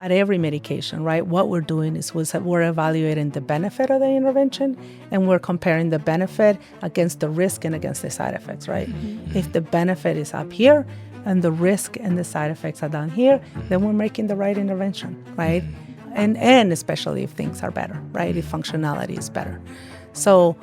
At every medication, right, what we're doing is we're evaluating the benefit of the intervention, and we're comparing the benefit against the risk and against the side effects, right? Mm-hmm. If the benefit is up here and the risk and the side effects are down here, then we're making the right intervention, right? And especially if things are better, right? If functionality is better. So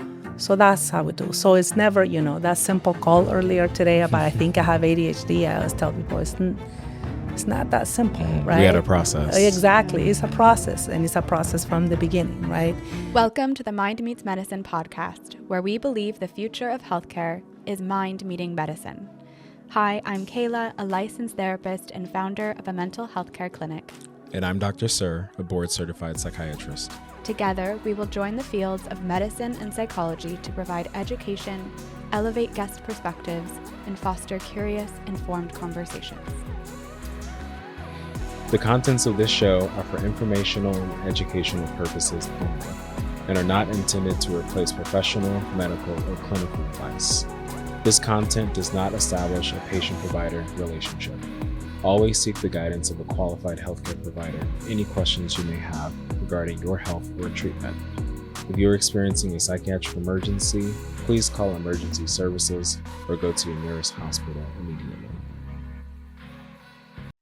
that's how we do. So it's never, that simple call earlier today about I think I have ADHD. I always tell people it's not that simple, right? We had a process. Exactly. It's a process, and it's a process from the beginning, right? Welcome to the Mind Meets Medicine podcast, where we believe the future of healthcare is mind meeting medicine. Hi, I'm Kayla, a licensed therapist and founder of a mental health care clinic. And I'm Dr. Sir, a board-certified psychiatrist. Together, we will join the fields of medicine and psychology to provide education, elevate guest perspectives, and foster curious, informed conversations. The contents of this show are for informational and educational purposes only and are not intended to replace professional, medical, or clinical advice. This content does not establish a patient-provider relationship. Always seek the guidance of a qualified healthcare provider for any questions you may have regarding your health or treatment. If you're experiencing a psychiatric emergency, please call emergency services or go to your nearest hospital immediately.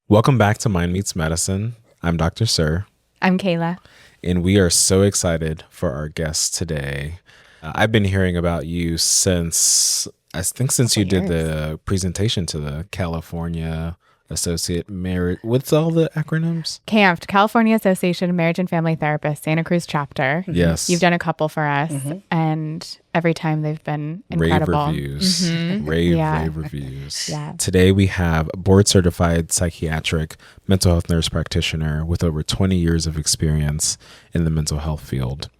Welcome back to Mind Meets Medicine. I'm Dr. Sir. I'm Kayla. And we are so excited for our guest today. I've been hearing about you since you did the presentation to the California Associate Marriage. What's all the acronyms? CAMT, California Association of Marriage and Family Therapists, Santa Cruz chapter. Yes. You've done a couple for us, and every time they've been incredible. Rave reviews. Rave reviews. Yeah. Today we have a board-certified psychiatric mental health nurse practitioner with over 20 years of experience in the mental health field.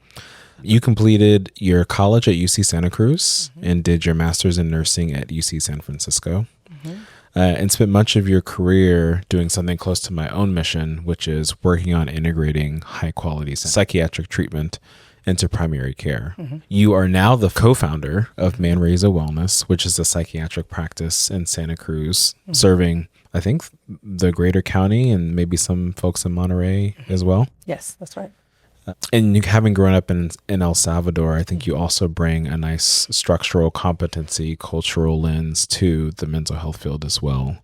You completed your college at UC Santa Cruz and did your master's in nursing at UC San Francisco. And spent much of your career doing something close to my own mission, which is working on integrating high-quality psychiatric treatment into primary care. You are now the co-founder of Manresa Wellness, which is a psychiatric practice in Santa Cruz, serving, I think, the greater county and maybe some folks in Monterey as well. Yes, that's right. And having grown up in El Salvador, I think you also bring a nice structural competency, cultural lens to the mental health field as well.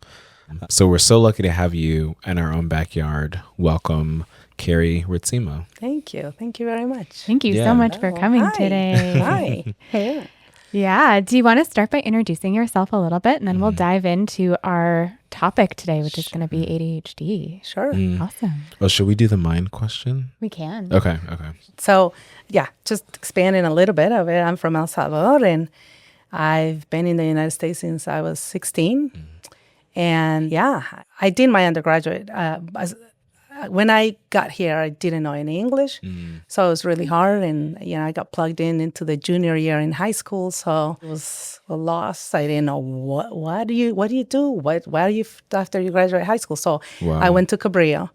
So we're so lucky to have you in our own backyard. Welcome, Carrie Ritsema. Thank you. Thank you very much. Thank you so much for coming today. Hi. Hey. Yeah. Do you want to start by introducing yourself a little bit, and then we'll dive into our topic today, which is going to be ADHD. Sure. Awesome. Well, should we do the mind question? We can. Okay. So, just expanding a little bit of it. I'm from El Salvador, and I've been in the United States since I was 16. And I did my undergraduate. When I got here, I didn't know any English, so it was really hard. And I got plugged into the junior year in high school, so it was a loss. I didn't know what do you do? What are you after you graduate high school? So I went to Cabrillo,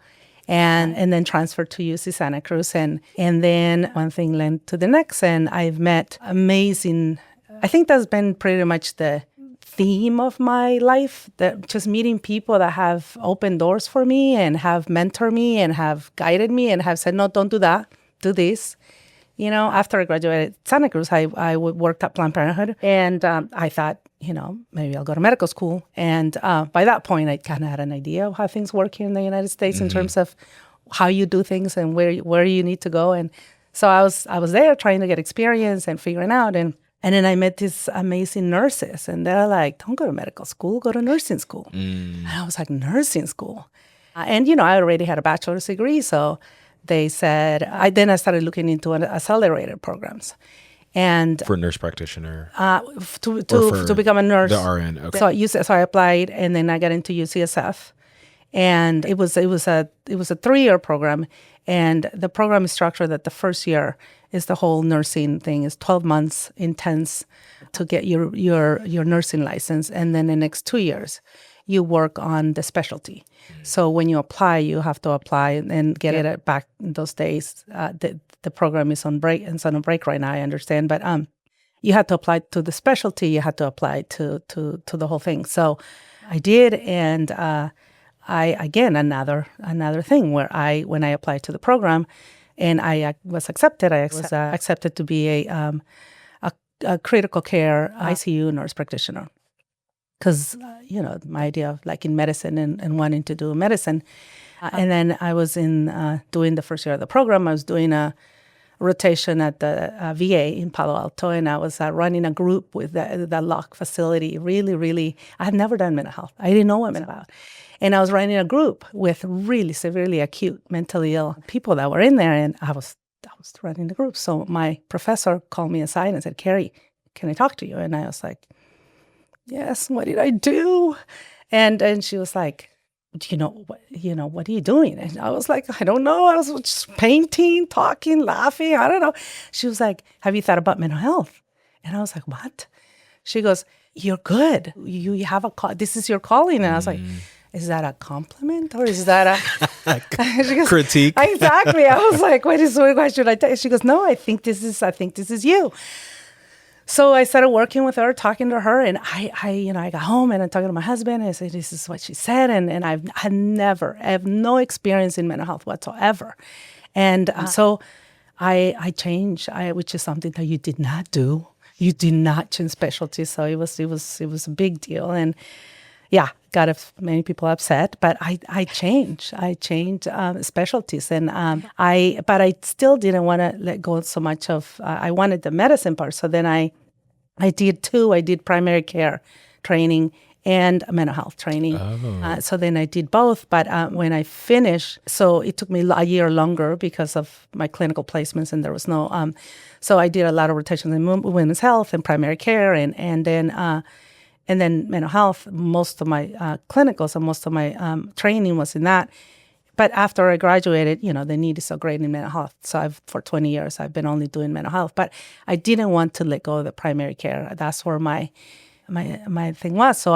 and then transferred to UC Santa Cruz, and then one thing led to the next, and I've met amazing. I think that's been pretty much the theme of my life, that just meeting people that have opened doors for me and have mentored me and have guided me and have said, no, don't do that, do this. After I graduated Santa Cruz, I worked at Planned Parenthood, and I thought, maybe I'll go to medical school. And by that point, I kind of had an idea of how things work here in the United States in terms of how you do things and where you need to go. And so I was there trying to get experience and figuring out. And then I met these amazing nurses, and they're like, don't go to medical school, go to nursing school. And I was like, nursing school? And, I already had a bachelor's degree, so they said, I started looking into accelerated programs. And For nurse practitioner? To become a nurse. The RN, okay. So I applied, and then I got into UCSF. And it was a 3-year program, and the program is structured that the first year is the whole nursing thing. Is 12 months intense to get your nursing license, and then the next 2 years you work on the specialty. So when you apply, you have to apply and get it back in those days. The program is on break, and it's on a break right now, I understand, but you had to apply to the specialty. You had to apply to the whole thing. So I did, and again, another thing where when I applied to the program and I was accepted, I was accepted to be a critical care ICU nurse practitioner. Because, my idea of liking medicine and wanting to do medicine. And then I was doing the first year of the program. I was doing a rotation at the VA in Palo Alto, and I was running a group with the LOC facility. Really, really, I had never done mental health. I didn't know what it was about. And I was running a group with really severely acute mentally ill people that were in there, and I was running the group. So my professor called me aside and said, "Carrie, can I talk to you?" And I was like, "Yes, what did I do?" And she was like, what are you doing? And I was like, "I don't know. I was just painting, talking, laughing. I don't know." She was like, "Have you thought about mental health?" And I was like, "What?" She goes, "You're good. You have this is your calling." And I was like, "Is that a compliment or is that a she goes, critique?" Exactly. I was like, what should I tell?" She goes, "No, I think this is you." So I started working with her, talking to her, and I got home and I'm talking to my husband, and I said, "This is what she said," and I have no experience in mental health whatsoever, and so I changed, which is something that you did not do. You did not change specialty, so it was a big deal, and yeah, got many people upset, but I changed specialties, and but I still didn't want to let go so much of. I wanted the medicine part, so then I did two. I did primary care training and mental health training. So then I did both, but when I finished, so it took me a year longer because of my clinical placements, and there was no. So I did a lot of rotations in women's health and primary care, and then mental health. Most of my clinicals and most of my training was in that. But after I graduated, the need is so great in mental health. So for 20 years, I've been only doing mental health. But I didn't want to let go of the primary care. That's where my thing was. So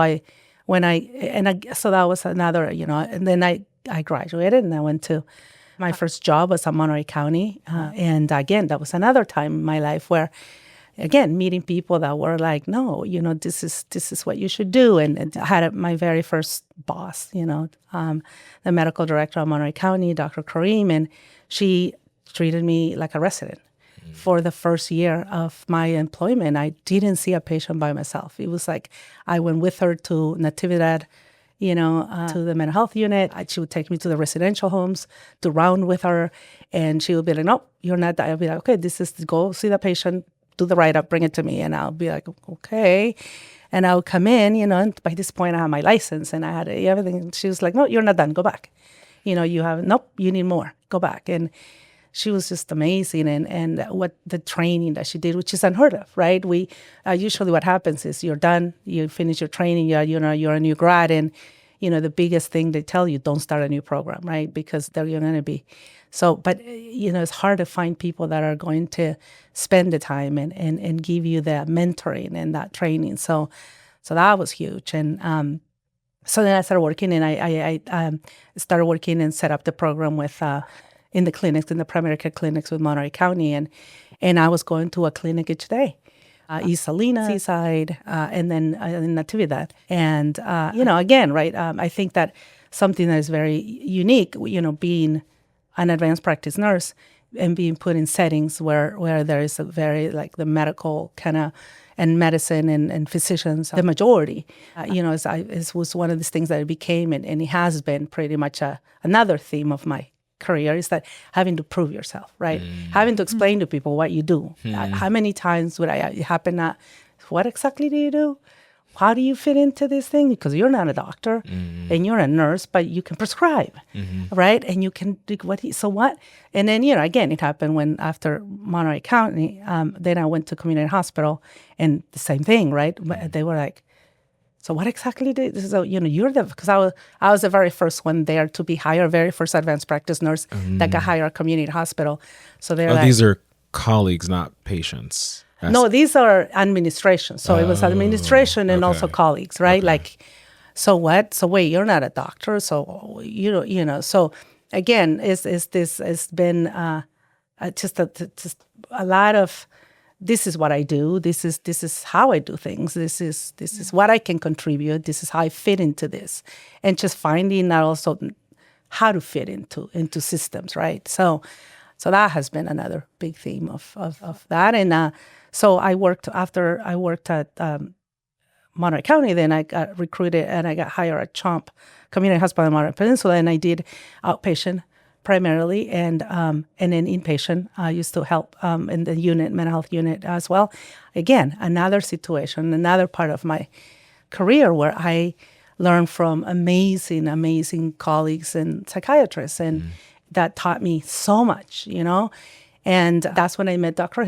so that was another, and then I graduated and I went to, my first job was at Monterey County. And again, that was another time in my life where, again, meeting people that were like, "No, this is what you should do." And I had my very first boss, the medical director of Monterey County, Dr. Kareem, and she treated me like a resident. For the first year of my employment, I didn't see a patient by myself. It was like I went with her to Natividad, to the mental health unit. She would take me to the residential homes to round with her, and she would be like, "No, you're not that." I'll be like, "Okay, this is to go see the patient, do the write-up, bring it to me." And I'll be like, "Okay." And I'll come in, and by this point I had my license and I had everything. She was like, "No, you're not done. Go back. Nope, you need more. Go back." And she was just amazing. And what the training that she did, which is unheard of, right? We usually what happens is you're done, you finish your training, you're a new grad, and the biggest thing they tell you, don't start a new program, right? Because you're going to be. So, but, it's hard to find people that are going to spend the time and give you that mentoring and that training. So that was huge. And so then I started working, and I started working and set up the program with in the clinics, in the primary care clinics with Monterey County. And I was going to a clinic each day. East Salina, Seaside, and then in Natividad. And, again, right, I think that something that is very unique, being an advanced practice nurse and being put in settings where there is a very, like, the medical kind of, and medicine and physicians, the majority, it was one of these things that it became, and it has been pretty much another theme of my career, is that having to prove yourself, right? Having to explain to people what you do. How many times would it happen that, what exactly do you do? How do you fit into this thing? Because you're not a doctor and you're a nurse, but you can prescribe, right? And you can do so what? And then, again, it happened when after Monterey County, then I went to community hospital, and the same thing, right? They were like, "So what exactly did?" So, you're because I was the very first one there to be hired, very first advanced practice nurse that got hired at community hospital. So they're like, these are colleagues, not patients. No, these are administration. So it was administration and also colleagues, right? Okay. Like, so what? So wait, you're not a doctor. So, so again, it's been just a lot of this is what I do. This is how I do things. This is what I can contribute. This is how I fit into this, and just finding out also how to fit into systems, right? So that has been another big theme of that. And so I worked at Monterey County. Then I got recruited and I got hired at CHOMP, Community Hospital in Monterey Peninsula, and I did outpatient primarily, and then inpatient. I used to help in the unit, mental health unit as well. Again, another situation, another part of my career where I learned from amazing colleagues and psychiatrists, and that taught me so much, And that's when I met Dr.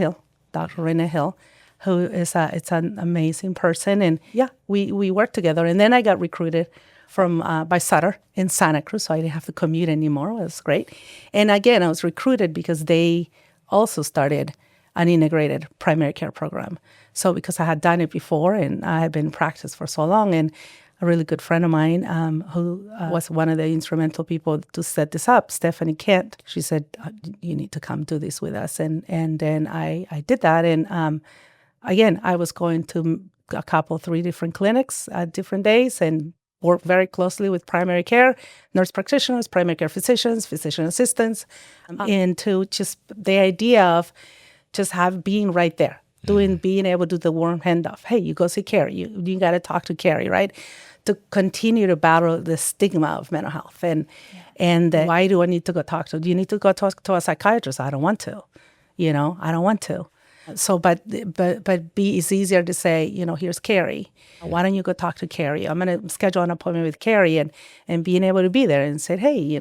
Rina Hill, who is it's an amazing person. And yeah, we worked together. And then I got recruited by Sutter in Santa Cruz, so I didn't have to commute anymore. It was great. And again, I was recruited because they also started an integrated primary care program. So because I had done it before and I had been in practice for so long, and a really good friend of mine who was one of the instrumental people to set this up, Stephanie Kent, she said, you need to come do this with us. And then I did that. And again, I was going to a couple, 3 different clinics at different days and work very closely with primary care, nurse practitioners, primary care physicians, physician assistants, into just the idea of just being right there, being able to do the warm handoff. Hey, you go see Carrie. You got to talk to Carrie, right? To continue to battle the stigma of mental health. And why do I need to go talk to? Do you need to go talk to a psychiatrist? I don't want to. I don't want to. So, but it's easier to say, here's Carrie. Why don't you go talk to Carrie? I'm going to schedule an appointment with Carrie, and being able to be there and say, hey,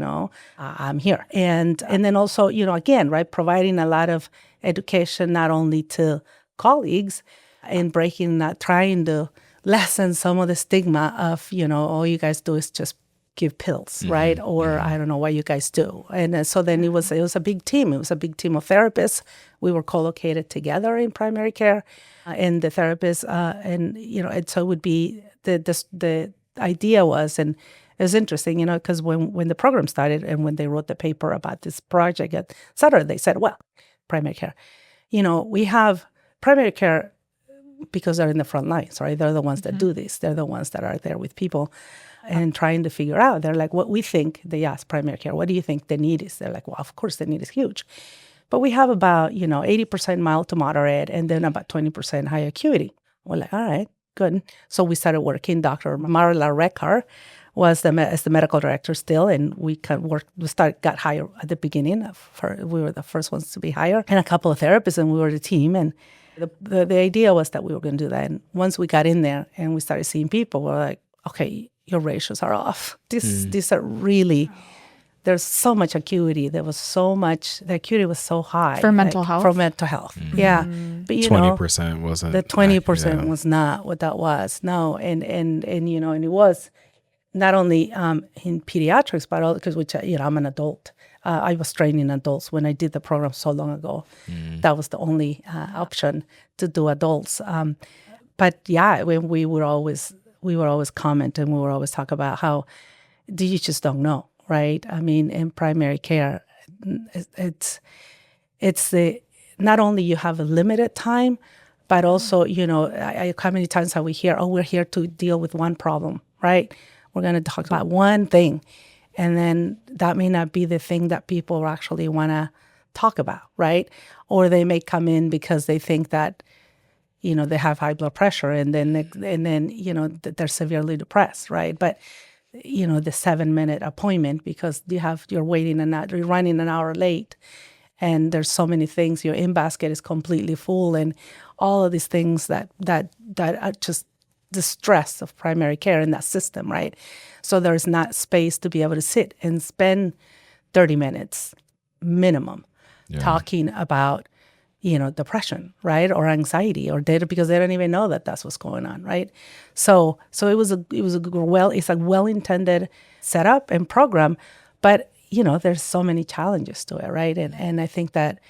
I'm here. And then also, again, right, providing a lot of education, not only to colleagues and breaking that, trying to lessen some of the stigma of, all you guys do is just give pills, right? Or I don't know what you guys do. And so then it was a big team. It was a big team of therapists. We were co-located together in primary care, and the therapists, and so it would be the idea was, and it was interesting, because when the program started and when they wrote the paper about this project at Sutter, they said, well, primary care, we have primary care because they're in the front lines, right? They're the ones that do this. They're the ones that are there with people and trying to figure out. They're like, what we think, they ask primary care, what do you think the need is? They're like, well, of course the need is huge. But we have about, 80% mild to moderate and then about 20% high acuity. We're like, all right, good. So we started working. Dr. Marla Rekar was the medical director still, and we got hired at the beginning. We were the first ones to be hired, and a couple of therapists, and we were the team. And the idea was that we were going to do that. And once we got in there and we started seeing people, we're like, okay, your ratios are off. These are really, there's so much acuity. There was so much, the acuity was so high. For mental health? For mental health, yeah. But 20% wasn't. The 20% was not what that was. No, and it was not only in pediatrics, but also because I'm an adult. I was training adults when I did the program so long ago. That was the only option to do adults. But yeah, when we would always comment and we would always talk about how you just don't know, right? I mean, in primary care, it's not only you have a limited time, but also, how many times have we hear, we're here to deal with one problem, right? We're going to talk about one thing. And then that may not be the thing that people actually want to talk about, right? Or they may come in because they think that, they have high blood pressure and then they're severely depressed, right? But, the 7-minute appointment because you're running an hour late and there's so many things, your in-basket is completely full and all of these things that are just the stress of primary care in that system, right? So there's not space to be able to sit and spend 30 minutes minimum talking about, depression, right? Or anxiety or data because they don't even know that that's what's going on, right? So it's a well-intended setup and program, but, there's so many challenges to it, right? And I think that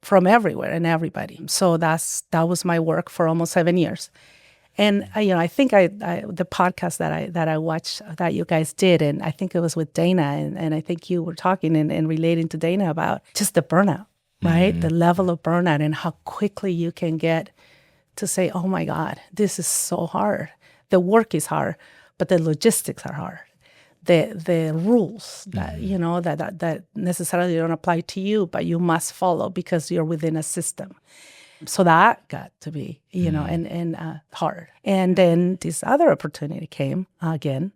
from everywhere and everybody. So that was my work for almost 7 years. And I think the podcast that I watched that you guys did, and I think it was with Dana, and I think you were talking and relating to Dana about just the burnout, right? The level of burnout and how quickly you can get to say, oh my God, this is so hard. The work is hard, but the logistics are hard. The rules that, you know, that necessarily don't apply to you, but you must follow because you're within a system. So that got to be, you know, and hard. And then this other opportunity came again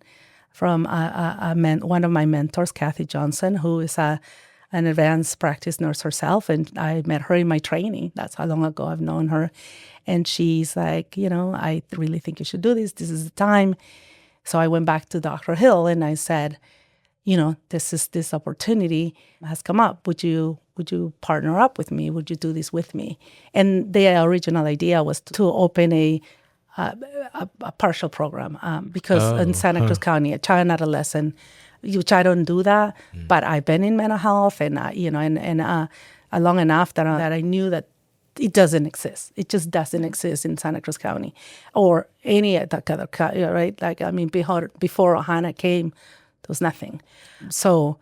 from one of my mentors, Kathy Johnson, who is an advanced practice nurse herself. And I met her in my training. That's how long ago I've known her. And she's like, you know, I really think you should do this. This is the time. So I went back to Dr. Hill and I said, you know, this opportunity has come up. Would you partner up with me? Would you do this with me? And the original idea was to open a partial program because in Santa Cruz County, a child and adolescent, which I don't do that, but I've been in mental health and you know, and long enough that I knew that it doesn't exist. It just doesn't exist in Santa Cruz County or any other county, right? Like, I mean, before Ohana came, there was nothing. So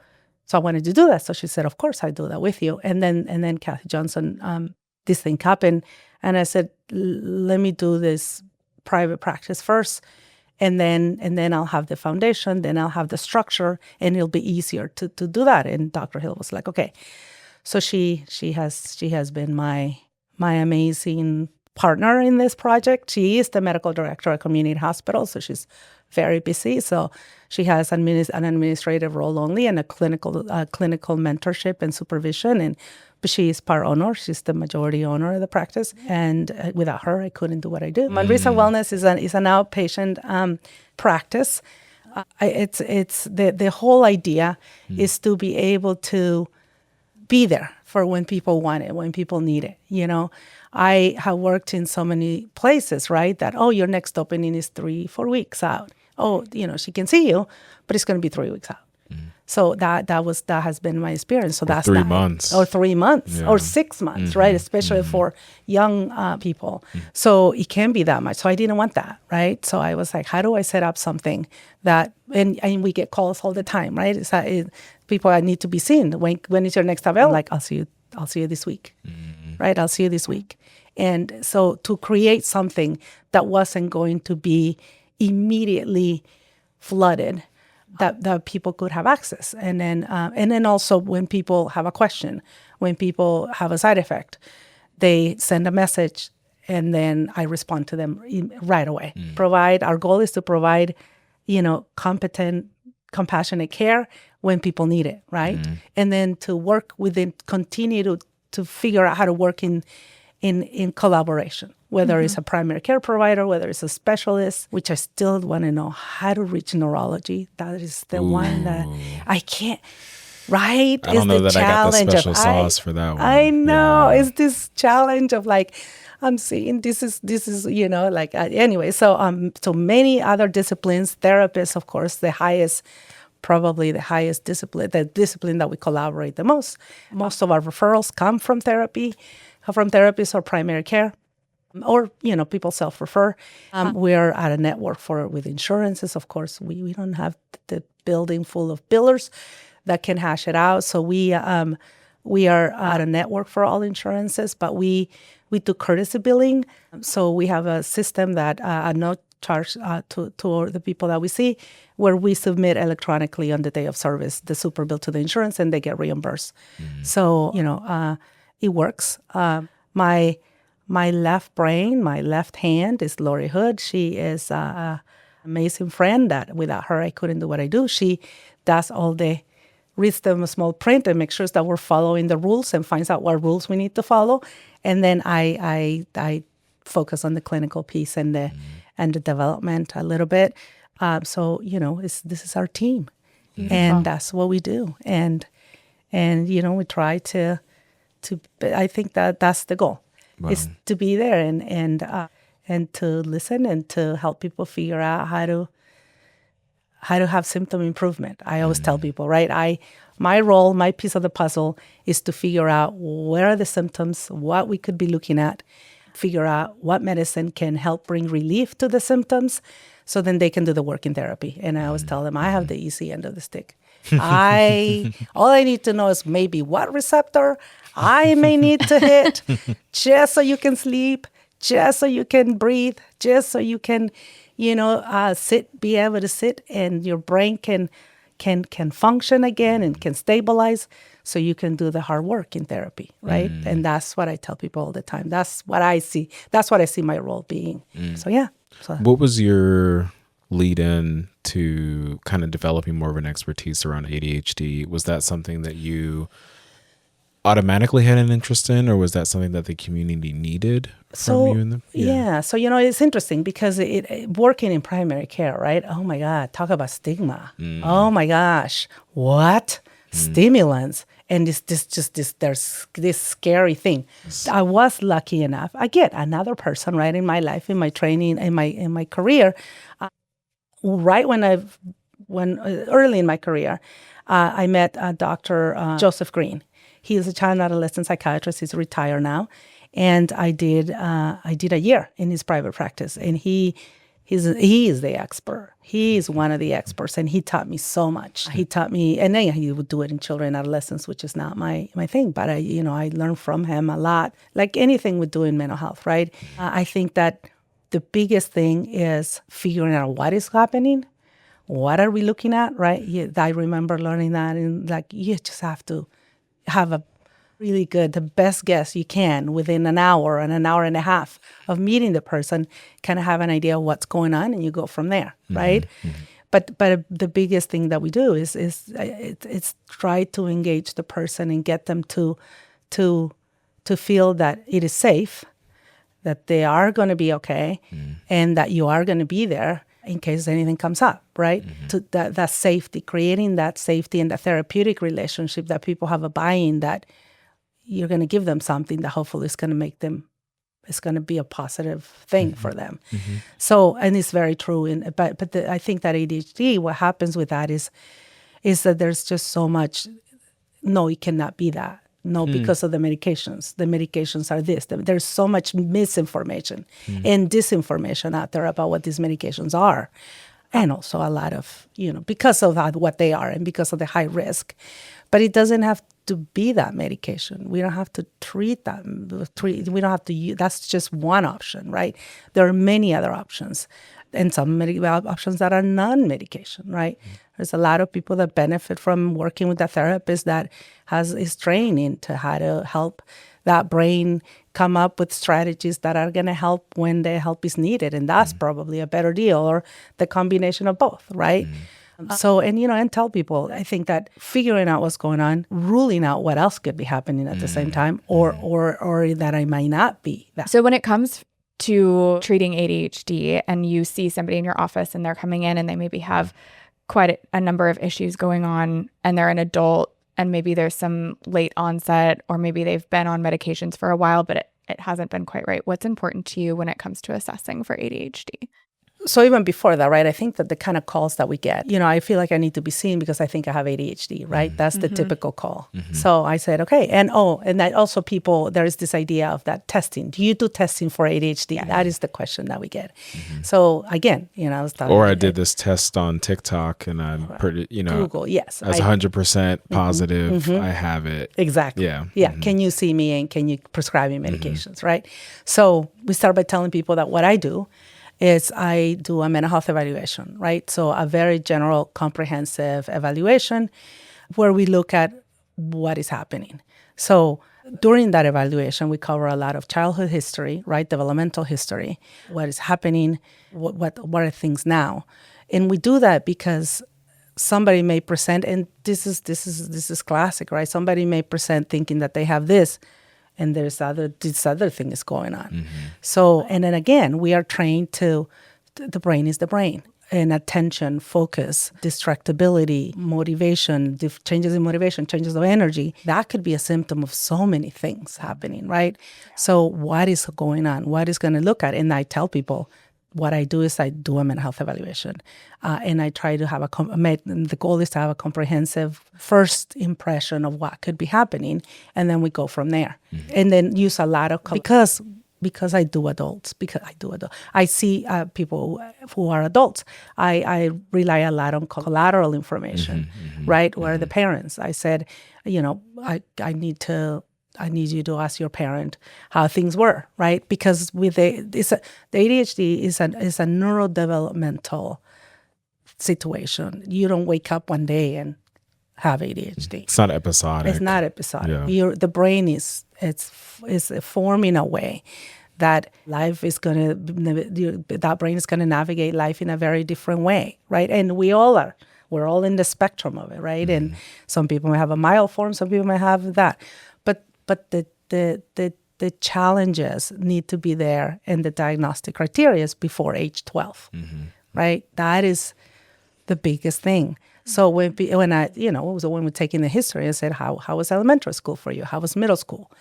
I wanted to do that. So she said, of course, I do that with you. And then Kathy Johnson, this thing happened. And I said, let me do this private practice first. And then I'll have the foundation, then I'll have the structure, and it'll be easier to do that. And Dr. Hill was like, okay. So she has been my amazing partner in this project. She is the medical director at community hospital, so she's very busy. So she has an administrative role only and a clinical mentorship and supervision. But she is part owner. She's the majority owner of the practice. And without her, I couldn't do what I do. Manresa Wellness is an outpatient practice. It's the whole idea is to be able to be there for when people want it, when people need it. You know, I have worked in so many places, right? That, oh, your next opening is 3-4 weeks out. Oh, you know, she can see you, but it's going to be 3 weeks out. So that has been my experience. So that's 3 months. Or 3 months or 6 months, right? Especially for young people. So it can be that much. So I didn't want that, right? So I was like, how do I set up something that, and we get calls all the time, right? People need to be seen. When is your next available? Like, I'll see you this week, right? I'll see you this week. And so to create something that wasn't going to be immediately flooded, that people could have access. And then also when people have a question, when people have a side effect, they send a message and then I respond to them right away. Our goal is to provide, you know, competent, compassionate care when people need it, right? And then to work within, continue to figure out how to work in collaboration, whether it's a primary care provider, whether it's a specialist, which I still want to know how to reach neurology. That is the one that I can't, right? I don't know that I got the special sauce for that one. I know. Yeah. It's this challenge of like, I'm seeing this is, you know, like, anyway. So many other disciplines, therapists, of course, probably the highest discipline, the discipline that we collaborate the most. Most of our referrals come from therapists or primary care, or, you know, people self-refer. We're at a network with insurances. Of course, we don't have the building full of billers that can hash it out. So we are at a network for all insurances, but we do courtesy billing. So we have a system that no charge to the people that we see, where we submit electronically on the day of service the super bill to the insurance and they get reimbursed. So, you know, it works. My left brain, my left hand is Lori Hood. She is an amazing friend that without her, I couldn't do what I do. She does reads them a small print and makes sure that we're following the rules and finds out what rules we need to follow. And then I focus on the clinical piece and the development a little bit. So, you know, this is our team. Beautiful. And that's what we do. And you know, we try to I think that's the goal. Wow. Is to be there and to listen and to help people figure out how to have symptom improvement. I always tell people, right? My role, my piece of the puzzle is to figure out where are the symptoms, what we could be looking at, figure out what medicine can help bring relief to the symptoms, so then they can do the work in therapy. And I always tell them I have the easy end of the stick. All I need to know is maybe what receptor I may need to hit just so you can sleep, just so you can breathe, just so you can, be able to sit and your brain can function again and can stabilize so you can do the hard work in therapy, right? And that's what I tell people all the time. That's what I see. That's what I see my role being. So, yeah. So, what was your lead in to kind of developing more of an expertise around ADHD? Was that something that you automatically had an interest in, or was that something that the community needed from you? So, it's interesting because working in primary care, right? Oh my God, talk about stigma. Oh my gosh, what? Stimulants. And there's this scary thing. I was lucky enough. Again, another person, right, in my life, in my training, in my career, right when early in my career, I met Dr. Joseph Green. He is a child and adolescent psychiatrist. He's retired now, and I did a year in his private practice, and he is the expert. He is one of the experts, and he taught me so much. He taught me, and then he would do it in children and adolescents, which is not my thing. But I learned from him a lot, like anything we do in mental health, right? I think that the biggest thing is figuring out what is happening, what are we looking at, right? I remember learning that, and you just have to have a really good, the best guess you can within an hour and a half of meeting the person, kind of have an idea of what's going on, and you go from there, right? But the biggest thing that we do is it's try to engage the person and get them to feel that it is safe, that they are going to be okay, and that you are going to be there in case anything comes up, right? To that safety, creating that safety and the therapeutic relationship that people have a buy-in that you're going to give them something that hopefully is going to make them, it's going to be a positive thing for them. So, and it's very true. But I think that ADHD, what happens with that is that there's just so much, no, it cannot be that. No, because of the medications. The medications are this. There's so much misinformation and disinformation out there about what these medications are. And also a lot of, because of what they are and because of the high risk. But it doesn't have to be that medication. We don't have to treat that. We don't have to use, that's just one option, right? There are many other options. And some options that are non-medication, right? There's a lot of people that benefit from working with a therapist that is trained into how to help that brain come up with strategies that are going to help when the help is needed. And that's probably a better deal, or the combination of both, right? So, and tell people, I think that figuring out what's going on, ruling out what else could be happening at the same time, or that I might not be. So when it comes to treating ADHD and you see somebody in your office and they're coming in and they maybe have quite a number of issues going on, and they're an adult, and maybe there's some late onset, or maybe they've been on medications for a while, but it hasn't been quite right. What's important to you when it comes to assessing for ADHD? So even before that, right, I think that the kind of calls that we get, I feel like I need to be seen because I think I have ADHD, right? That's the typical call. So I said, okay. And that also there is this idea of that testing. Do you do testing for ADHD? Yeah. That is the question that we get. So again, I was talking. Or I did this test on TikTok and I'm pretty, Google, yes. I was 100% positive. I have it. Exactly. Yeah. Yeah. Can you see me and can you prescribe me medications, right? So we start by telling people that what I do is I do a mental health evaluation, right? So a very general, comprehensive evaluation where we look at what is happening. So during that evaluation, we cover a lot of childhood history, right? Developmental history, what is happening, what are things now. And we do that because somebody may present, and this is classic, right? Somebody may present thinking that they have this, and this other thing is going on. So, and then again, we are trained to, the brain is the brain. And attention, focus, distractibility, motivation, changes in motivation, changes of energy, that could be a symptom of so many things happening, right? So what is going on? What is going to look at? And I tell people, what I do is I do a mental health evaluation, and I try to have the goal is to have a comprehensive first impression of what could be happening, and then we go from there. And then use a lot of, because because I do adults, I see people who are adults. I rely a lot on collateral information, right? Where the parents, I said, I need you to ask your parent how things were, right? Because with the ADHD is a neurodevelopmental situation. You don't wake up one day and have ADHD. It's not episodic. It's not episodic. Yeah. The brain is formed in a way that that brain is gonna navigate life in a very different way, right? And we're all in the spectrum of it, right? And some people may have a mild form, some people may have that, but the challenges need to be there, and the diagnostic criteria is before age 12, right? That is the biggest thing. So when we're taking the history, I said, how was elementary school for you? How was middle school?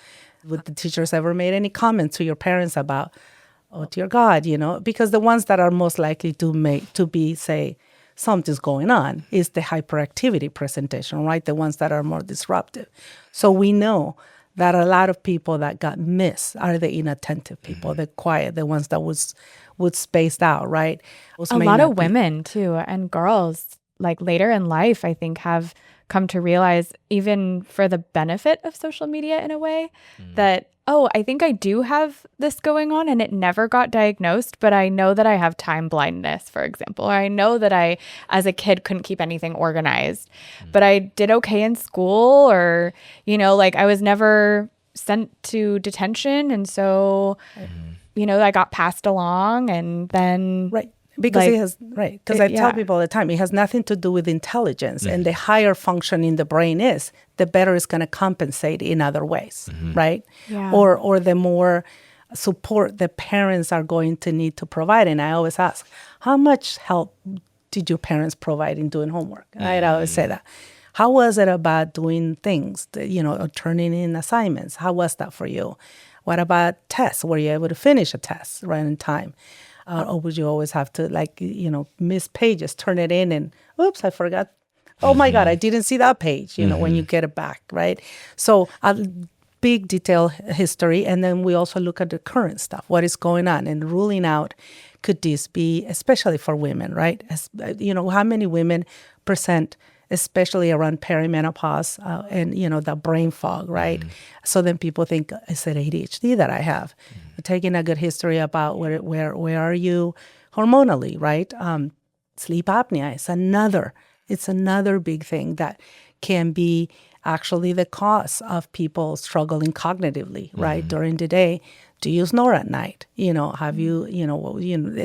Would the teachers ever made any comments to your parents about, oh dear God, because the ones that are most likely to be say something's going on is the hyperactivity presentation, right? The ones that are more disruptive. So we know that a lot of people that got missed are the inattentive people, the quiet, the ones that would spaced out, right? A lot of women too, and girls, like later in life, I think have come to realize, even for the benefit of social media in a way, that, I think I do have this going on and it never got diagnosed, but I know that I have time blindness, for example, or I know that I, as a kid, couldn't keep anything organized, but I did okay in school, or, I was never sent to detention. And so, I got passed along, and then... Right. Because I tell people all the time, it has nothing to do with intelligence. And the higher functioning the brain is, the better it's going to compensate in other ways, right? Yeah. Or the more support the parents are going to need to provide. And I always ask, how much help did your parents provide in doing homework? Right? I always say that. How was it about doing things, or turning in assignments? How was that for you? What about tests? Were you able to finish a test right in time? Or would you always have to, miss pages, turn it in, and oops, I forgot. Oh my God, I didn't see that page, when you get it back, right? So a big detailed history. And then we also look at the current stuff, what is going on, and ruling out, could this be, especially for women, right? How many women present, especially around perimenopause and, the brain fog, right? So then people think, is it ADHD that I have? Taking a good history about where are you hormonally, right? Sleep apnea is another big thing that can be actually the cause of people struggling cognitively, right? During the day. Do you snore at night? Have you,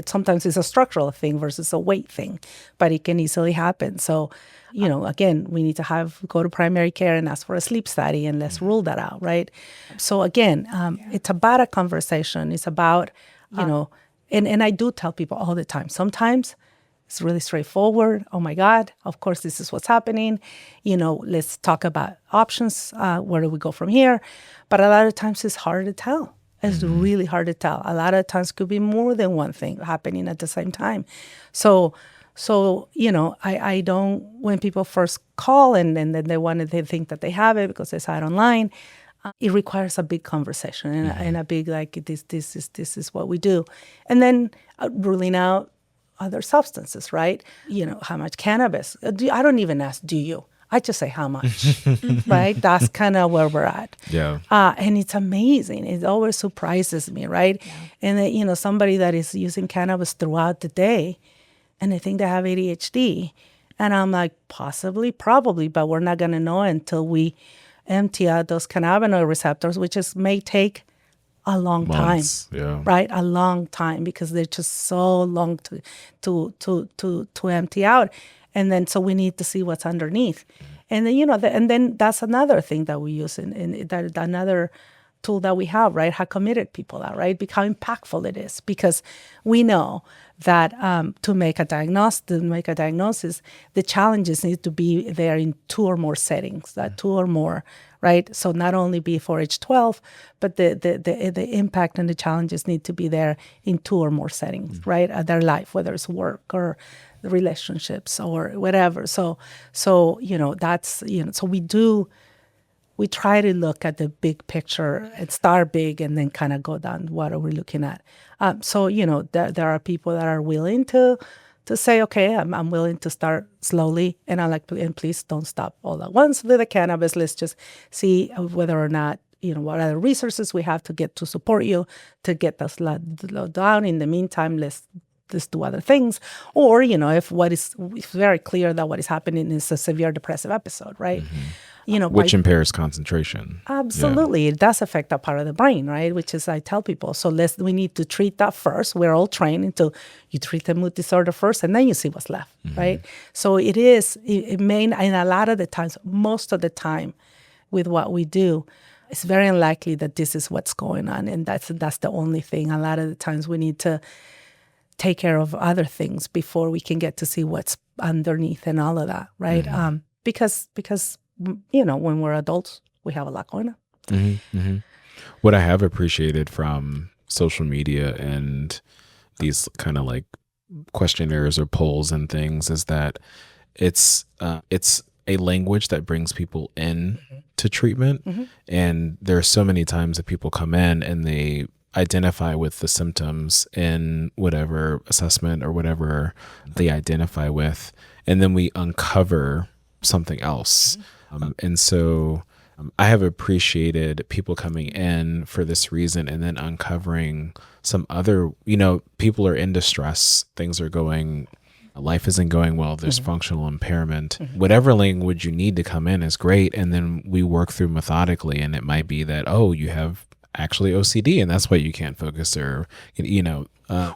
sometimes it's a structural thing versus a weight thing, but it can easily happen. So, again, we need to go to primary care and ask for a sleep study, and let's rule that out, right? So again, it's about a conversation. It's about, and I do tell people all the time, sometimes it's really straightforward. Oh my God, of course, this is what's happening. Let's talk about options. Where do we go from here? But a lot of times it's hard to tell. It's really hard to tell. A lot of times could be more than one thing happening at the same time. So I don't, when people first call and then they think that they have it because they saw it online, it requires a big conversation and a big, this is what we do. And then ruling out other substances, right? How much cannabis? I don't even ask, do you? I just say how much, right? That's kind of where we're at. Yeah. And it's amazing. It always surprises me, right? Yeah. And that, somebody that is using cannabis throughout the day, and they think they have ADHD. And I'm like, possibly, probably, but we're not going to know until we empty out those cannabinoid receptors, which may take a long Months, time, right? A long time, because they're just so long to empty out. And then, so we need to see what's underneath. And then, and then that's another thing that we use in that another tool that we have, right? How committed people are, right? How impactful it is, because we know that to make a diagnosis, the challenges need to be there in 2 or more settings, 2 or more, right? So not only before age 12, but the impact and the challenges need to be there in 2 or more settings, right? Of their life, whether it's work or relationships or whatever. So that's, so we do we try to look at the big picture and start big and then kind of go down. What are we looking at? So, there are people that are willing to say, okay, I'm willing to start slowly. And and please don't stop all at once with the cannabis. Let's just see whether or not, what other resources we have to get to support you, to get us down. In the meantime, let's do other things. Or, if it's very clear that what is happening is a severe depressive episode, right? Which impairs concentration. Absolutely. Yeah. It does affect that part of the brain, right? Which is, I tell people, so we need to treat that first. We're all trained until you treat the mood disorder first, and then you see what's left, right? So it may, and a lot of the times, most of the time with what we do, it's very unlikely that this is what's going on. And that's the only thing. A lot of the times we need to take care of other things before we can get to see what's underneath and all of that, right? Because when we're adults, we have a lot going on. What I have appreciated from social media and these kind of like questionnaires or polls and things is that it's a language that brings people in to treatment. And there are so many times that people come in and they identify with the symptoms in whatever assessment or whatever they identify with, and then we uncover something else. And so I have appreciated people coming in for this reason and then uncovering some other, people are in distress, life isn't going well, there's functional impairment. Whatever language you need to come in is great. And then we work through methodically, and it might be that, you have actually OCD and that's why you can't focus, or,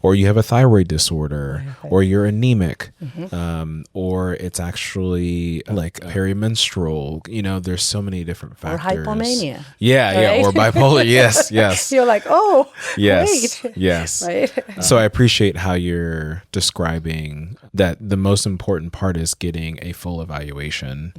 or you have a thyroid disorder, or you're anemic, or it's actually like perimenstrual. There's so many different factors. Or hypomania. Yeah, or bipolar. Yes. You're like, yes, great. Yes. Right. So I appreciate how you're describing that the most important part is getting a full evaluation.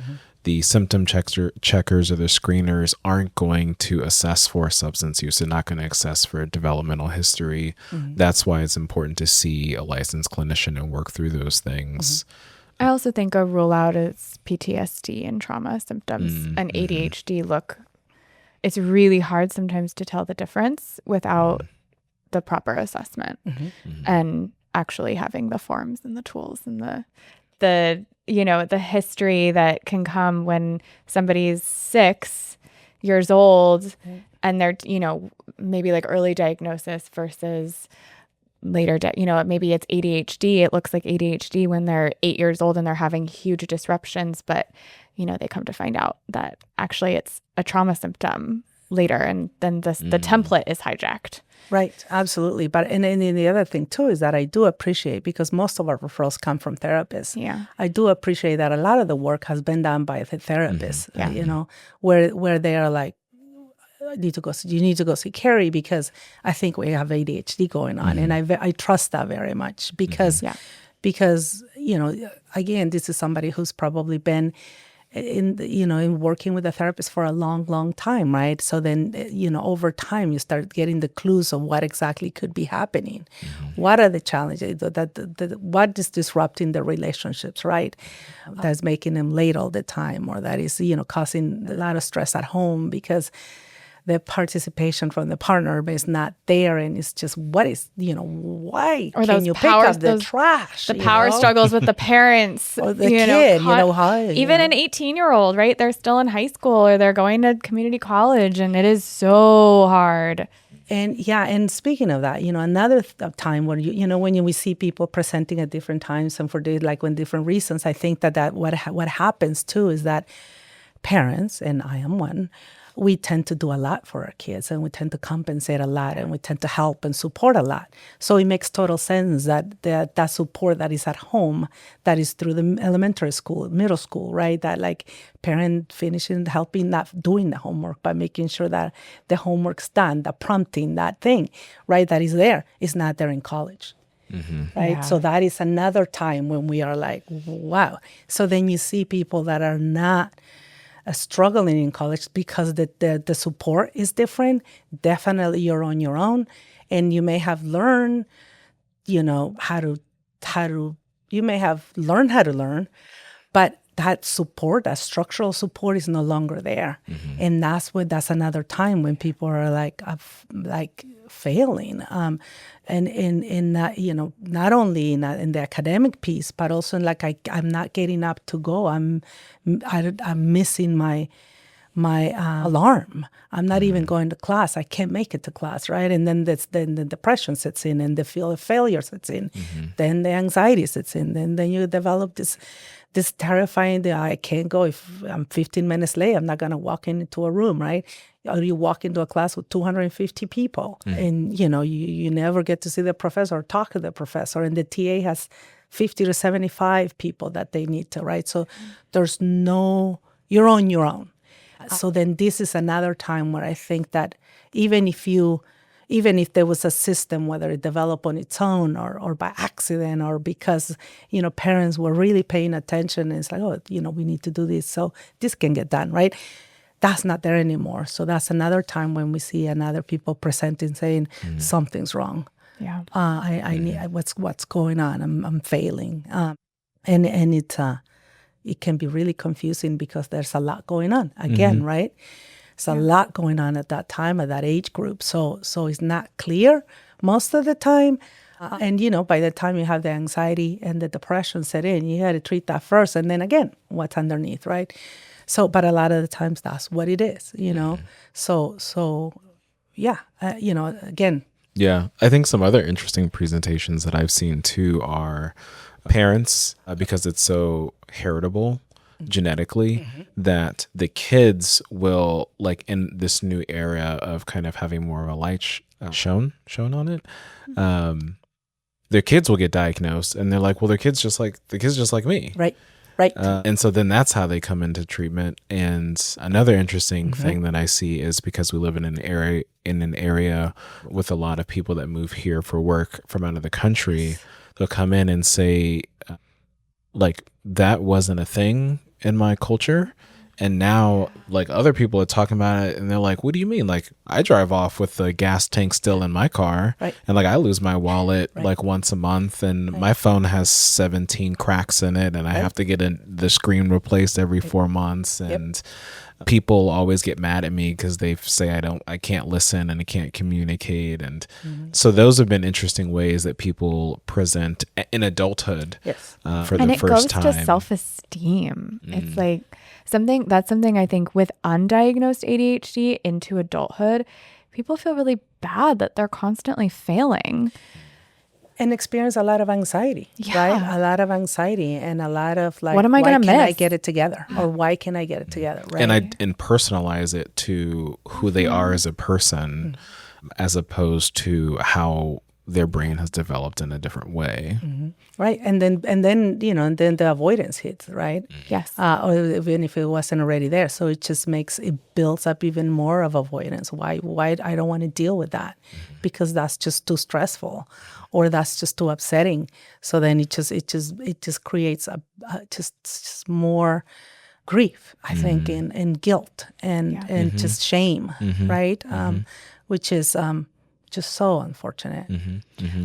The symptom checkers or the screeners aren't going to assess for substance use. They're not going to assess for developmental history. That's why it's important to see a licensed clinician and work through those things. I also think a rule out is PTSD and trauma symptoms and ADHD. It's really hard sometimes to tell the difference without the proper assessment and actually having the forms and the tools and the history that can come when somebody's 6 years old and they're, maybe like early diagnosis versus later, maybe it's ADHD. It looks like ADHD when they're 8 years old and they're having huge disruptions, but, they come to find out that actually it's a trauma symptom later. And then the template is hijacked. Right, absolutely. But and the other thing too is that I do appreciate, because most of our referrals come from therapists. Yeah, I do appreciate that a lot of the work has been done by the therapists. Where they are like, you need to go see Carrie because I think we have ADHD going on, and I trust that very much because again, this is somebody who's probably been in working with a therapist for a long, long time, right? So then, over time, you start getting the clues of what exactly could be happening. What are the challenges? What is disrupting the relationships, right? That's making them late all the time, or that is, causing a lot of stress at home because the participation from the partner is not there, and it's just why or can you pick up the trash? The power struggles with the parents, or the kid, even an 18-year-old, right? They're still in high school or they're going to community college, and it is so hard. And speaking of that, another time when when we see people presenting at different times and for when different reasons, I think that what happens too is that parents, and I am one, we tend to do a lot for our kids, and we tend to compensate a lot, and we tend to help and support a lot. So it makes total sense that support that is at home, that is through the elementary school, middle school, right? That parent finishing, helping, not doing the homework, but making sure that the homework's done, the prompting, that thing, right? That is there, is not there in college. Right. Yeah. So that is another time when we are like, wow. So then you see people that are not struggling in college because the support is different. Definitely you're on your own, and you may have learned, how to learn, but that support, that structural support is no longer there. And that's another time when people are like failing. And in that, not only in the academic piece, but also in I'm not getting up to go. I'm missing my alarm. I'm not even going to class. I can't make it to class, right? And then the depression sets in, and the feel of failure sets in. Then the anxiety sets in. Then you develop this terrifying, I can't go. If I'm 15 minutes late, I'm not going to walk into a room, right? Or you walk into a class with 250 people, and you never get to see the professor or talk to the professor, and the TA has 50 to 75 people that they need to, right? So you're on your own. So then this is another time where I think that even if there was a system, whether it developed on its own or by accident or because, parents were really paying attention, and it's like, we need to do this so this can get done, right? That's not there anymore. So that's another time when we see another people presenting saying something's wrong. Yeah. I need what's going on. I'm failing. And it can be really confusing because there's a lot going on again, right? It's a lot going on at that time, at that age group. So it's not clear most of the time. And, by the time you have the anxiety and the depression set in, you had to treat that first. And then again, what's underneath, right? So, but a lot of the times that's what it is, So yeah, again. Yeah. I think some other interesting presentations that I've seen too are parents, because it's so heritable genetically, that the kids will, like, in this new era of kind of having more of a light shown on it, their kids will get diagnosed, and they're like, well, the kid's just like me, right. And so then that's how they come into treatment. And another interesting thing that I see is because we live in an area with a lot of people that move here for work from out of the country, they'll come in and say, that wasn't a thing in my culture. And now, other people are talking about it, and they're like, what do you mean? I drive off with the gas tank still in my car, right. And I lose my wallet once a month, and my phone has 17 cracks in it, and I have to get the screen replaced every 4 months. And people always get mad at me because they say I can't listen and I can't communicate. And so those have been interesting ways that people present in adulthood for the first time. And it goes to self-esteem. It's something I think with undiagnosed ADHD into adulthood, people feel really bad that they're constantly failing. And experience a lot of anxiety, right? A lot of anxiety and a lot of what am I going to miss? Why can't I get it together? Or why can I get it together, right? And personalize it to who they are as a person, as opposed to how their brain has developed in a different way. Right. And then the avoidance hits, right? Yes. Or even if it wasn't already there. So it builds up even more of avoidance. Why I don't want to deal with that because that's just too stressful or that's just too upsetting. So then it just creates just more grief, I think, and guilt and just shame, right? Which is just so unfortunate.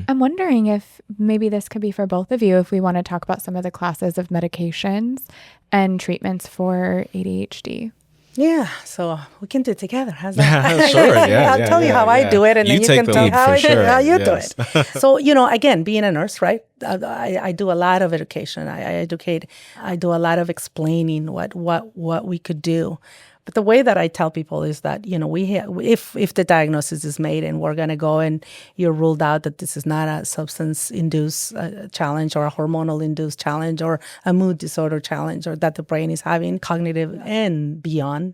I'm wondering if maybe this could be for both of you, if we want to talk about some of the classes of medications and treatments for ADHD. Yeah, so we can do it together. How's that? Sure, I'll tell you how I do it, and then you can tell how you do it. So, again, being a nurse, right? I do a lot of education. I educate. I do a lot of explaining what we could do. But the way that I tell people is that, if the diagnosis is made and we're going to go and you're ruled out that this is not a substance-induced challenge or a hormonal-induced challenge or a mood disorder challenge or that the brain is having cognitive and beyond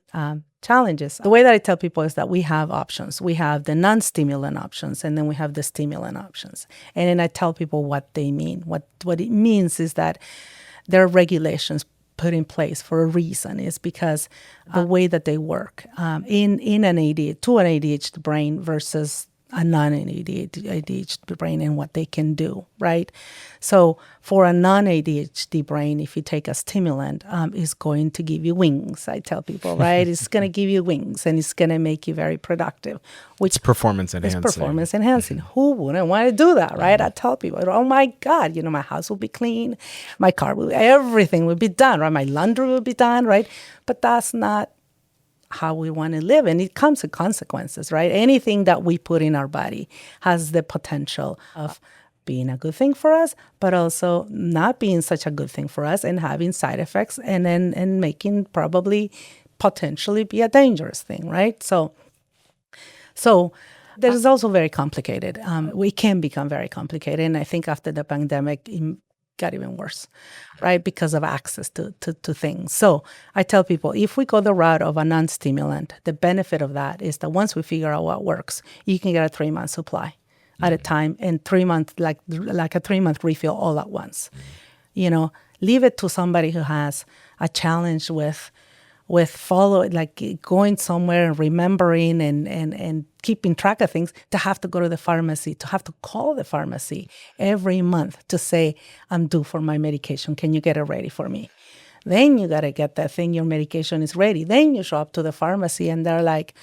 challenges. The way that I tell people is that we have options. We have the non-stimulant options, and then we have the stimulant options. And then I tell people what they mean. What it means is that there are regulations put in place for a reason. Is because the way that they work in an ADHD brain versus a non-ADHD brain and what they can do, right? So for a non-ADHD brain, if you take a stimulant, it's going to give you wings, I tell people, right? It's going to give you wings and it's going to make you very productive. Which It's performance enhancing. It's performance enhancing. Who wouldn't want to do that, right? I tell people, oh my God, my house will be clean, my car will, everything will be done, right? My laundry will be done, right? But that's not how we want to live. And it comes with consequences, right? Anything that we put in our body has the potential of being a good thing for us, but also not being such a good thing for us and having side effects and making probably potentially be a dangerous thing, right? So that is also very complicated. We can become very complicated. And I think after the pandemic, it got even worse, right? Because of access to things. So I tell people, if we go the route of a non-stimulant, the benefit of that is that once we figure out what works, you can get a 3-month supply at a time and 3 months, like a 3-month refill all at once. Leave it to somebody who has a challenge with going somewhere and remembering and keeping track of things, to have to go to the pharmacy, to have to call the pharmacy every month to say, I'm due for my medication. Can you get it ready for me? Then you got to get that thing. Your medication is ready. Then you show up to the pharmacy and they're like,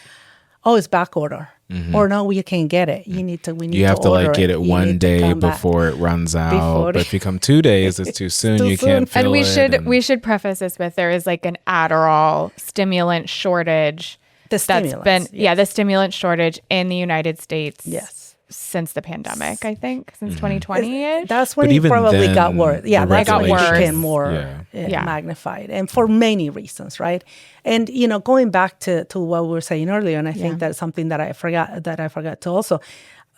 oh, it's back order. Mm-hmm. Or no, we can't get it. We need to get it one day before it runs out. But if you come 2 days, it's too soon. You can't fill it. And we should preface this with, there is like an Adderall stimulant shortage. The stimulant shortage in the United States. Yes. Since the pandemic, I think, since 2020-ish. That's when it probably got worse. Yeah, that's when it became more Yeah. magnified, and for many reasons, right? And going back to what we were saying earlier, and I think that's something that I forgot to also.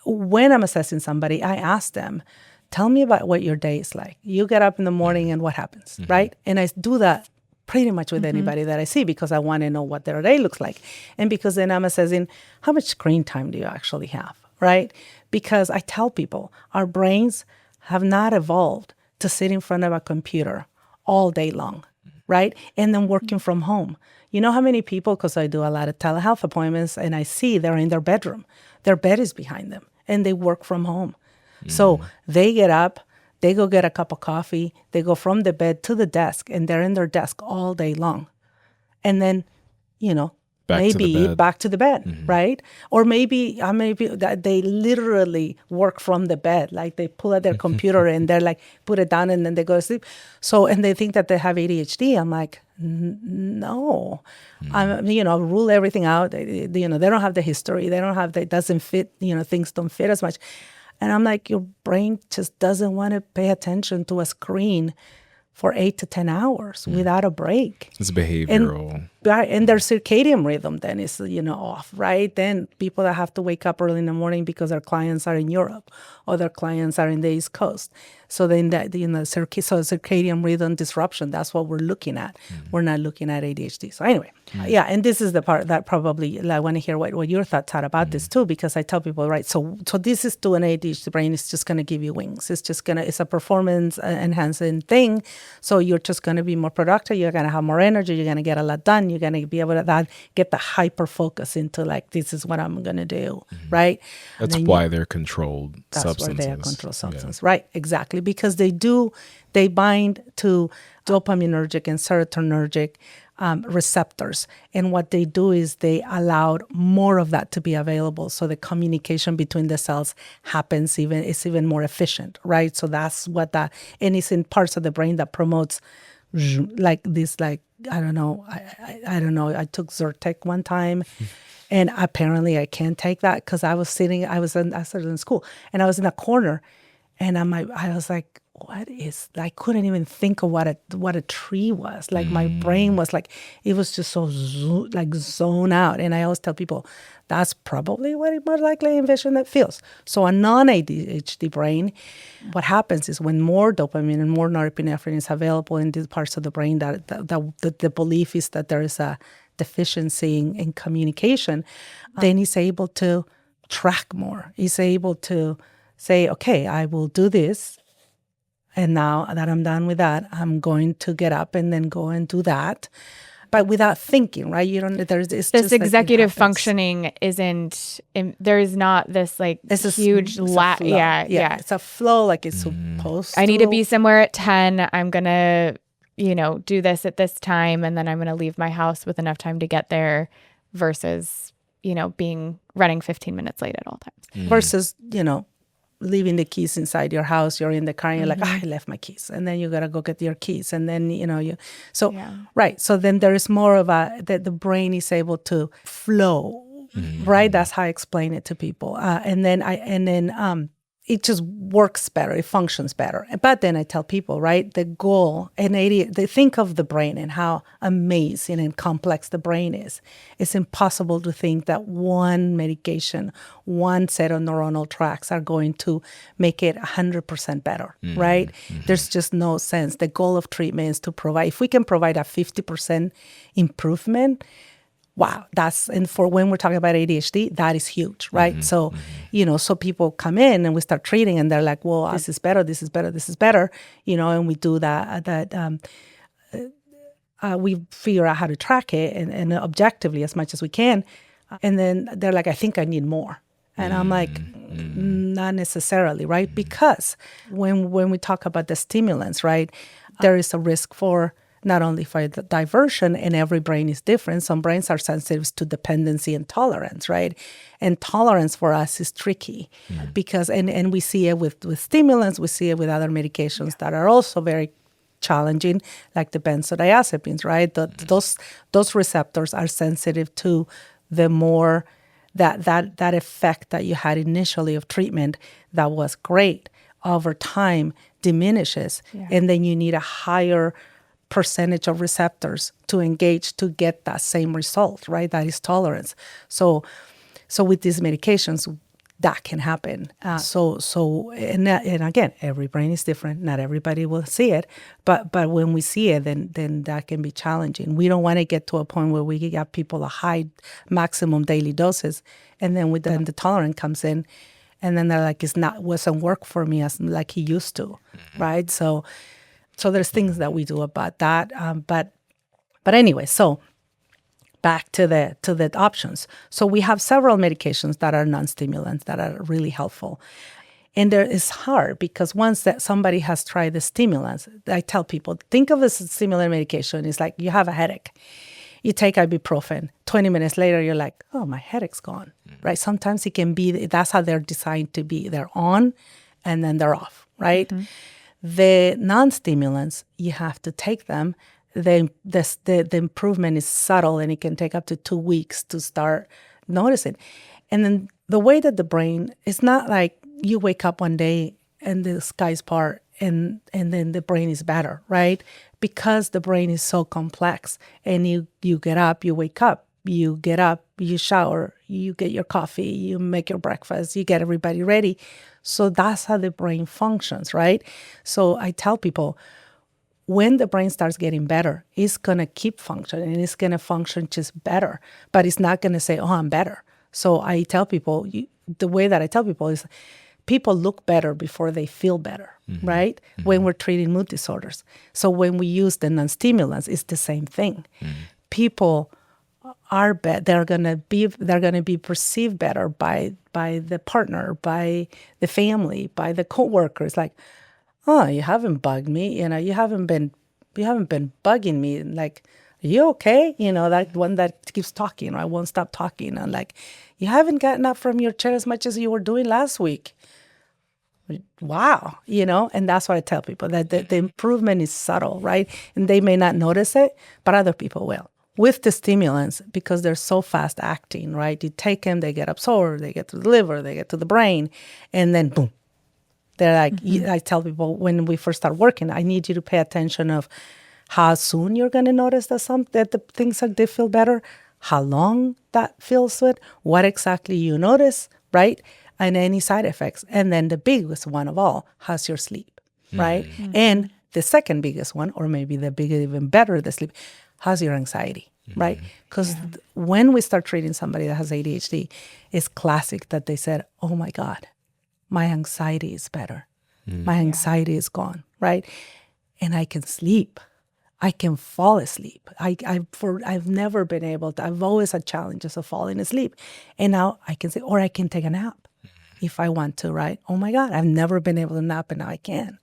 When I'm assessing somebody, I ask them, "Tell me about what your day is like. You get up in the morning, and what happens, right?" And I do that pretty much with anybody that I see, because I want to know what their day looks like, and because then I'm assessing how much screen time do you actually have. Right? Because I tell people our brains have not evolved to sit in front of a computer all day long, right? And then working from home. You know how many people, because I do a lot of telehealth appointments and I see they're in their bedroom, their bed is behind them and they work from home. So they get up, they go get a cup of coffee, they go from the bed to the desk and they're in their desk all day long. And then, back to the bed, right? Or maybe how many people that they literally work from the bed, like they pull out their computer and they're like, put it down and then they go to sleep. So, and they think that they have ADHD. I'm like, no, rule everything out. They don't have the history. It doesn't fit, things don't fit as much. And I'm like, your brain just doesn't want to pay attention to a screen for 8 to 10 hours without a break. It's behavioral. And their circadian rhythm then is, off, right? Then people that have to wake up early in the morning because their clients are in Europe or their clients are in the East Coast. So then circadian rhythm disruption, that's what we're looking at. We're not looking at ADHD. So anyway, and this is the part that probably I want to hear what your thoughts are about this too, because I tell people, right, so this is to an ADHD brain, it's just going to give you wings. It's a performance enhancing thing. So you're just going to be more productive. You're going to have more energy. You're going to get a lot done. You're going to be able to get the hyper focus into this is what I'm going to do, right? That's why they're controlled substances. That's why they are controlled substances, right? Exactly, because they bind to dopaminergic and serotonergic receptors. And what they do is they allowed more of that to be available. So the communication between the cells happens it's even more efficient, right? So that's what and it's in parts of the brain that promotes I don't know. I took Zyrtec one time and apparently I can't take that because I started in school and I was in a corner and I was like, I couldn't even think of what a tree was. Like my brain was like, it was just so zone out. And I always tell people that's probably what it more likely envision that feels. So a non-ADHD brain, what happens is when more dopamine and more norepinephrine is available in these parts of the brain, that the belief is that there is a deficiency in communication, then he's able to track more. He's able to say, okay, I will do this. And now that I'm done with that, I'm going to get up and then go and do that. but without thinking, right? You don't, it's This just like it executive happens. functioning there's not this like It's a huge it's a flow. yeah. It's a flow like it's supposed I to. need to be somewhere at 10. I'm going to, do this at this time. And then I'm going to leave my house with enough time to get there versus, running 15 minutes late at all times. Versus, leaving the keys inside your house. You're in the car and you're like, I left my keys. And then you got to go get your keys. And then, right. So then there is more of that the brain is able to flow, right? That's how I explain it to people. And then it just works better. It functions better. But then I tell people, right, the goal, and they think of the brain and how amazing and complex the brain is. It's impossible to think that one medication, one set of neuronal tracks are going to make it 100% better, right? There's just no sense. The goal of treatment is to provide, if we can provide a 50% improvement, wow, and for when we're talking about ADHD, that is huge, right? So, so people come in and we start treating and they're like, well, this is better, this is better, this is better, and we do we figure out how to track it and objectively as much as we can. And then they're like, I think I need more. And I'm like, not necessarily, right? Because when we talk about the stimulants, right, there is a risk for not only for the diversion, and every brain is different. Some brains are sensitive to dependency and tolerance, right? And tolerance for us is tricky because, and we see it with stimulants, we see it with other medications that are also very challenging, like the benzodiazepines, right? Those receptors are sensitive to the more that effect that you had initially of treatment that was great over time diminishes, and then you need a higher percentage of receptors to engage to get that same result, right? That is tolerance. So with these medications, that can happen. And again, every brain is different. Not everybody will see it, but when we see it, then that can be challenging. We don't want to get to a point where we get people a high maximum daily doses, and then the tolerance comes in, and then they're like, wasn't work for me as like he used to, right? So there's things that we do about that. But anyway, so back to the options. So we have several medications that are non-stimulants that are really helpful. And it's hard because once that somebody has tried the stimulants, I tell people, think of a stimulant medication. It's like you have a headache. You take ibuprofen. 20 minutes later, you're like, oh, my headache's gone, right? Sometimes it can be, that's how they're designed to be. They're on and then they're off, right? The non-stimulants, you have to take them. The improvement is subtle, and it can take up to 2 weeks to start noticing. And then the way that the brain, it's not like you wake up one day and the sky's part and then the brain is better, right? Because the brain is so complex, and you get up, you wake up, you get up, you shower, you get your coffee, you make your breakfast, you get everybody ready. So that's how the brain functions, right? So I tell people, when the brain starts getting better, it's going to keep functioning, and it's going to function just better, but it's not going to say, oh, I'm better. So I tell people, the way that I tell people is people look better before they feel better, right? When we're treating mood disorders. So when we use the non-stimulants, it's the same thing. People are better. They're gonna be perceived better by the partner, by the family, by the coworkers. Like, oh, you haven't bugged me. You haven't been bugging me. Like, are you okay? That one that keeps talking, or I won't stop talking. And like, you haven't gotten up from your chair as much as you were doing last week. Wow, and that's what I tell people, that the improvement is subtle, right? And they may not notice it, but other people will. With the stimulants, because they're so fast acting, right? You take them, they get absorbed, they get to the liver, they get to the brain, and then boom. They're like, I tell people when we first start working, I need you to pay attention of how soon you're going to notice that the things they feel better, how long that feels good, what exactly you notice, right? And any side effects. And then the biggest one of all, how's your sleep, right? And the second biggest one, or maybe the bigger, even better, the sleep, how's your anxiety, right? Because when we start treating somebody that has ADHD, it's classic that they said, oh my God, my anxiety is better. My anxiety is gone, right? And I can sleep. I can fall asleep. I've never been able to. I've always had challenges of falling asleep, and now I can say, or I can take a nap if I want to. Right? Oh my God, I've never been able to nap, and now I can.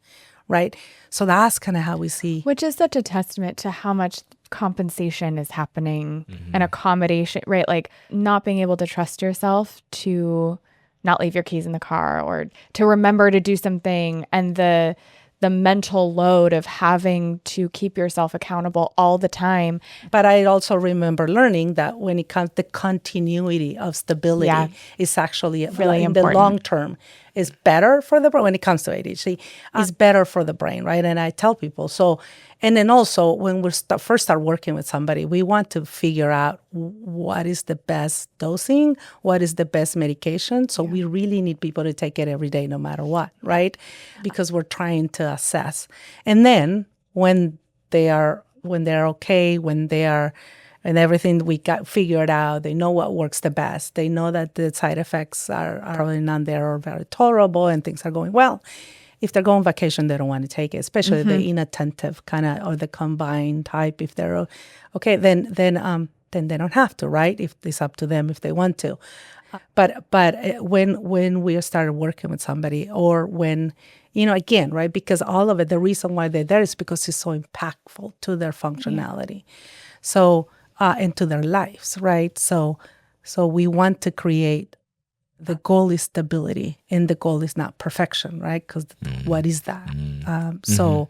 Right? So that's kind of how we see. Which is such a testament to how much compensation is happening and accommodation, right? Like not being able to trust yourself to not leave your keys in the car or to remember to do something, and the mental load of having to keep yourself accountable all the time. But I also remember learning that when it comes to continuity of stability is actually really in important. The long term is better for the brain. When it comes to ADHD, is better for the brain, right? And I tell people so. And then also when we first start working with somebody, we want to figure out what is the best dosing, what is the best medication. So we really need people to take it every day, no matter what, right? Because we're trying to assess. And then when they're okay, and everything we got figured out, they know what works the best. They know that the side effects are probably none there or very tolerable and things are going well. If they're going on vacation, they don't want to take it, especially the inattentive kind of or the combined type. If they're okay, then they don't have to, right? If it's up to them if they want to. But when we started working with somebody, or when again, right? Because all of it, the reason why they're there is because it's so impactful to their functionality, so and to their lives, right? So we want to create. The goal is stability, and the goal is not perfection, right? Because what is that? So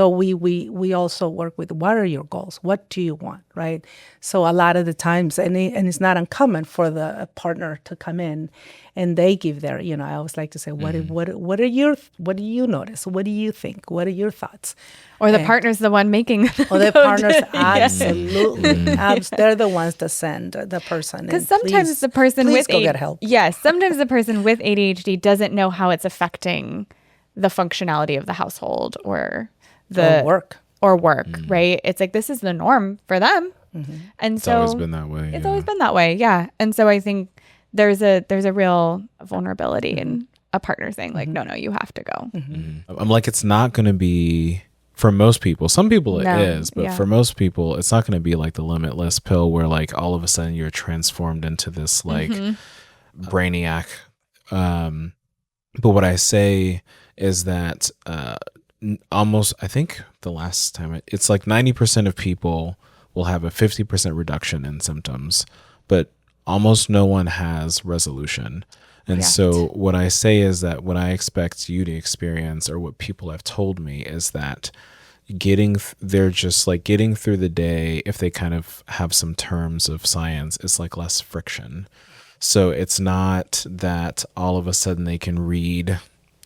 we also work with what are your goals? What do you want, right? So a lot of the times, and it's not uncommon for the partner to come in, and they give their, I always like to say, what do you notice? What do you think? What are your thoughts? Or the partner's the one making. Or the partners, absolutely. They're the ones that send the person. Because sometimes the person with go get help. Yes, sometimes the person with ADHD doesn't know how it's affecting the functionality of the household or work, right? It's like this is the norm for them, and so it's always been that way. It's always been that way, yeah. And so I think there's a real vulnerability in a partner saying like, no, you have to go. I'm like, it's not going to be. For most people, some people it is, but for most people, it's not going to be like the limitless pill where like all of a sudden you're transformed into this like brainiac. But what I say is that almost, I think the last time it's like 90% of people will have a 50% reduction in symptoms, but almost no one has resolution. And so what I say is that what I expect you to experience, or what people have told me, is that they're just like getting through the day, if they kind of have some terms of science, it's like less friction. So it's not that all of a sudden they can read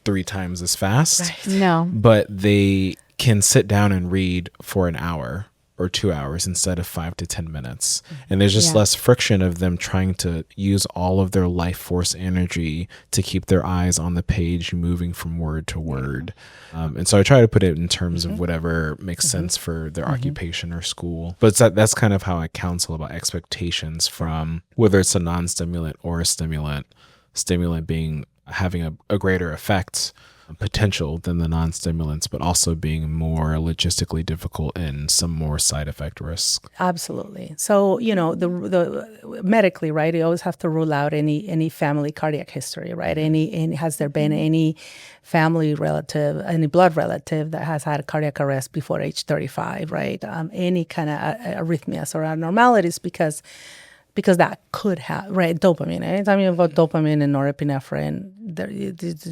3 times as fast. Right. No. But they can sit down and read for an hour or 2 hours instead of 5 to 10 minutes. And there's just less friction of them trying to use all of their life force energy to keep their eyes on the page, moving from word to word. And so I try to put it in terms of whatever makes sense for their occupation or school. But that's kind of how I counsel about expectations from whether it's a non-stimulant or a stimulant being having a greater effect potential than the non-stimulants, but also being more logistically difficult and some more side effect risks. Absolutely. So, the medically, right, you always have to rule out any family cardiac history, right? Has there been any family relative, any blood relative that has had a cardiac arrest before age 35, right? Any kind of arrhythmias or abnormalities, because that could have, right, dopamine. Anytime you have dopamine and norepinephrine,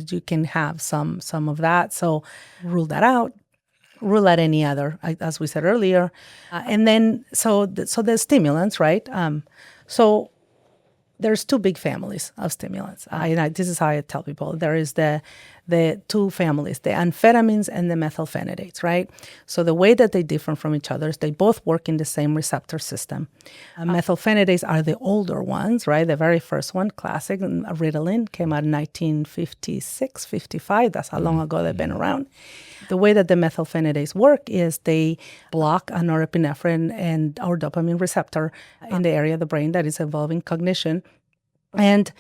you can have some of that. So rule that out. Rule out any other, as we said earlier. And then, so the stimulants, right? So there's 2 big families of stimulants. This is how I tell people. There is the 2 families, the amphetamines and the methylphenidates, right? So the way that they differ from each other is they both work in the same receptor system. Methylphenidates are the older ones, right? The very first one, classic, Ritalin, came out in 1956, 55. That's how long ago they've been around. The way that the methylphenidates work is they block a norepinephrine and our dopamine receptor in the area of the brain that is involving cognition. And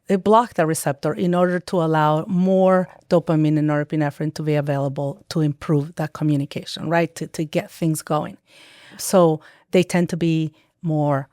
it blocked the receptor in order to allow more dopamine and norepinephrine to be available to improve that communication, right? To get things going. So they tend to be more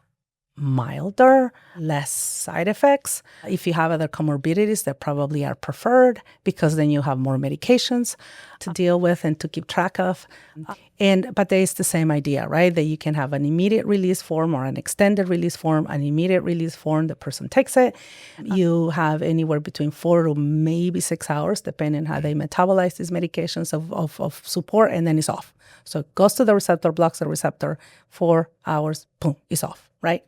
milder, less side effects. If you have other comorbidities, they probably are preferred because then you have more medications to deal with and to keep track of. But there is the same idea, right? That you can have an immediate release form or an extended release form. An immediate release form, the person takes it. You have anywhere between 4 to maybe 6 hours, depending on how they metabolize these medications of support, and then it's off. So it goes to the receptor, blocks the receptor, 4 hours, boom, it's off, right?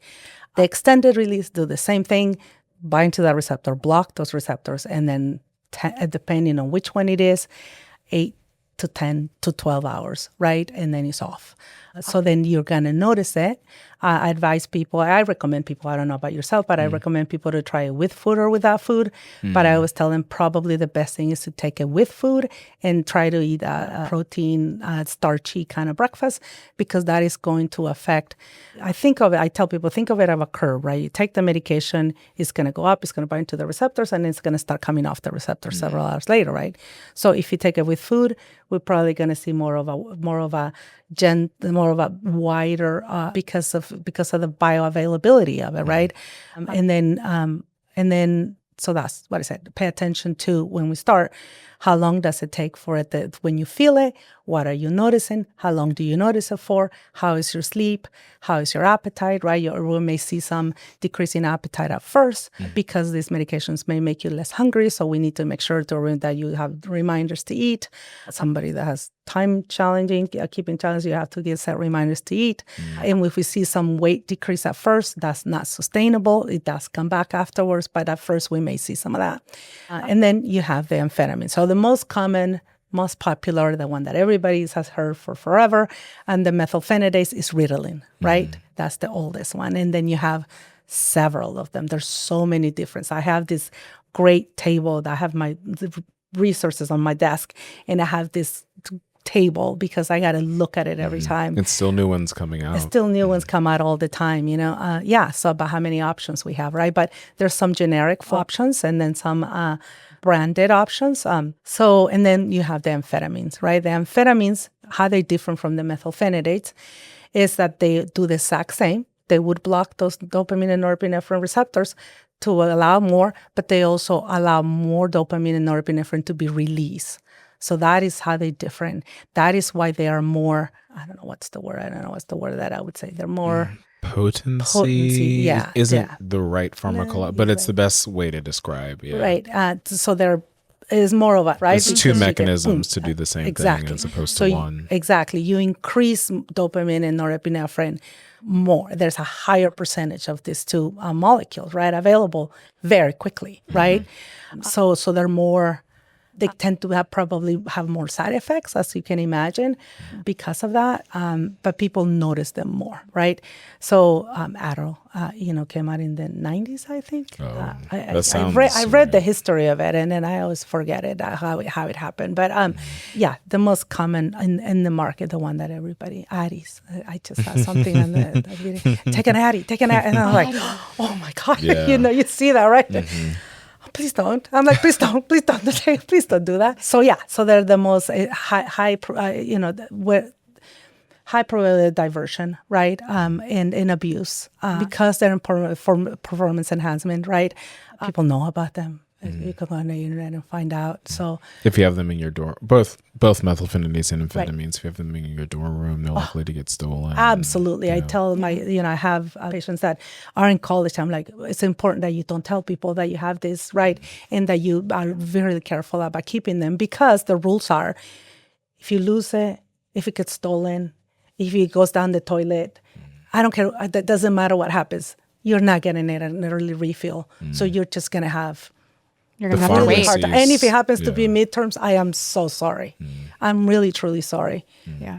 The extended release do the same thing, bind to the receptor, block those receptors, and then depending on which one it is, 8 to 10 to 12 hours, right? And then it's off. So then you're going to notice it. I advise people, I recommend people, I don't know about yourself, but I recommend people to try it with food or without food. But I always tell them probably the best thing is to take it with food and try to eat a protein, starchy kind of breakfast, because that is going to affect, I tell people, think of it as a curve, right? You take the medication, it's going to go up, it's going to bind to the receptors, and it's going to start coming off the receptor several hours later, right? So if you take it with food, we're probably going to see more of a wider because of the bioavailability of it, right? And then so that's what I said. Pay attention to when we start. How long does it take for it when you feel it? What are you noticing? How long do you notice it for? How is your sleep? How is your appetite, right? We may see some decrease in appetite at first because these medications may make you less hungry. So we need to make sure that you have reminders to eat. Somebody that has keeping challenging, you have to set reminders to eat. And if we see some weight decrease at first, that's not sustainable. It does come back afterwards, but at first we may see some of that. And then you have the amphetamine. So the most common, most popular, the one that everybody has heard for forever, and the methylphenidates is Ritalin, right? That's the oldest one. And then you have several of them. There's so many different. I have this great table that I have my resources on my desk, and I have this table because I got to look at it every time. And still new ones coming out. Still new ones come out all the time, so about how many options we have, right? But there's some generic options and then some branded options. And then you have the amphetamines, right? The amphetamines, how they're different from the methylphenidates is that they do the exact same. They would block those dopamine and norepinephrine receptors to allow more, but they also allow more dopamine and norepinephrine to be released. So that is how they're different. That is why they are more, I don't know what's the word that I would say. They're more... Potency isn't the right pharmacology, but it's the best way to describe. Yeah. Right. So there is more of it, right? There's two mechanisms to do the same thing as opposed to one. Exactly. You increase dopamine and norepinephrine more. There's a higher percentage of these two molecules, right, available very quickly, right? So they're more... They tend to probably have more side effects, as you can imagine, because of that. But people notice them more, right? So Adderall, came out in the 90s, I think. I read the history of it, and then I always forget it, how it happened. But the most common in the market, the one that everybody, Addies. I just saw something on the video. Take an Addy. And I'm like, oh my God, you see that, right? Please don't. I'm like, please don't do that. So they're the most high probability of diversion, right? And in abuse because they're important for performance enhancement, right? People know about them. You can go on the internet and find out. So if you have them in your dorm, both methylphenidates and amphetamines, if you have them in your dorm room, they're likely to get stolen. Absolutely. I tell I have patients that are in college. I'm like, it's important that you don't tell people that you have this, right? And that you are very careful about keeping them, because the rules are, if you lose it, if it gets stolen, if it goes down the toilet, I don't care. That doesn't matter what happens. You're not getting it an early refill. So you're just going to have... You're going to have to wait. And if it happens to be midterms, I am so sorry. I'm really, truly sorry.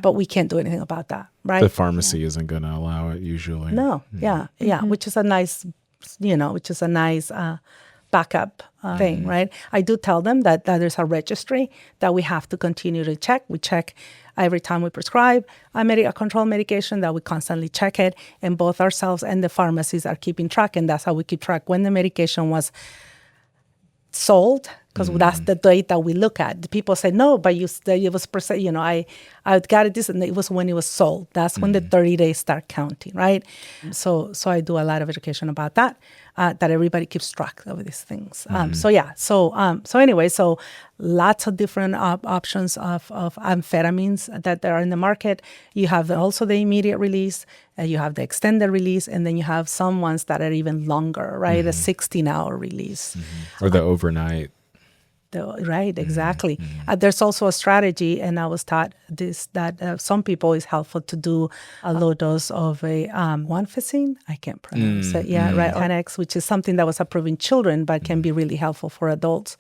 But we can't do anything about that, right? The pharmacy isn't going to allow it usually. No. Which is a nice, backup thing, right? I do tell them that there's a registry that we have to continue to check. We check every time we prescribe a controlled medication, that we constantly check it. And both ourselves and the pharmacies are keeping track. And that's how we keep track when the medication was sold, because that's the date that we look at. The people say, no, but it was percent, I got it this, and it was when it was sold. That's when the 30 days start counting, right? So I do a lot of education about that everybody keeps track of these things. So anyway, lots of different options of amphetamines that are in the market. You have also the immediate release, you have the extended release, and then you have some ones that are even longer, right? A 16-hour release. Or the overnight. Right, exactly. There's also a strategy, and I was taught this, that some people it's helpful to do a low dose of a guanfacine. I can't pronounce it. Yeah, right. Xanax, which is something that was approved in children, but can be really helpful for adults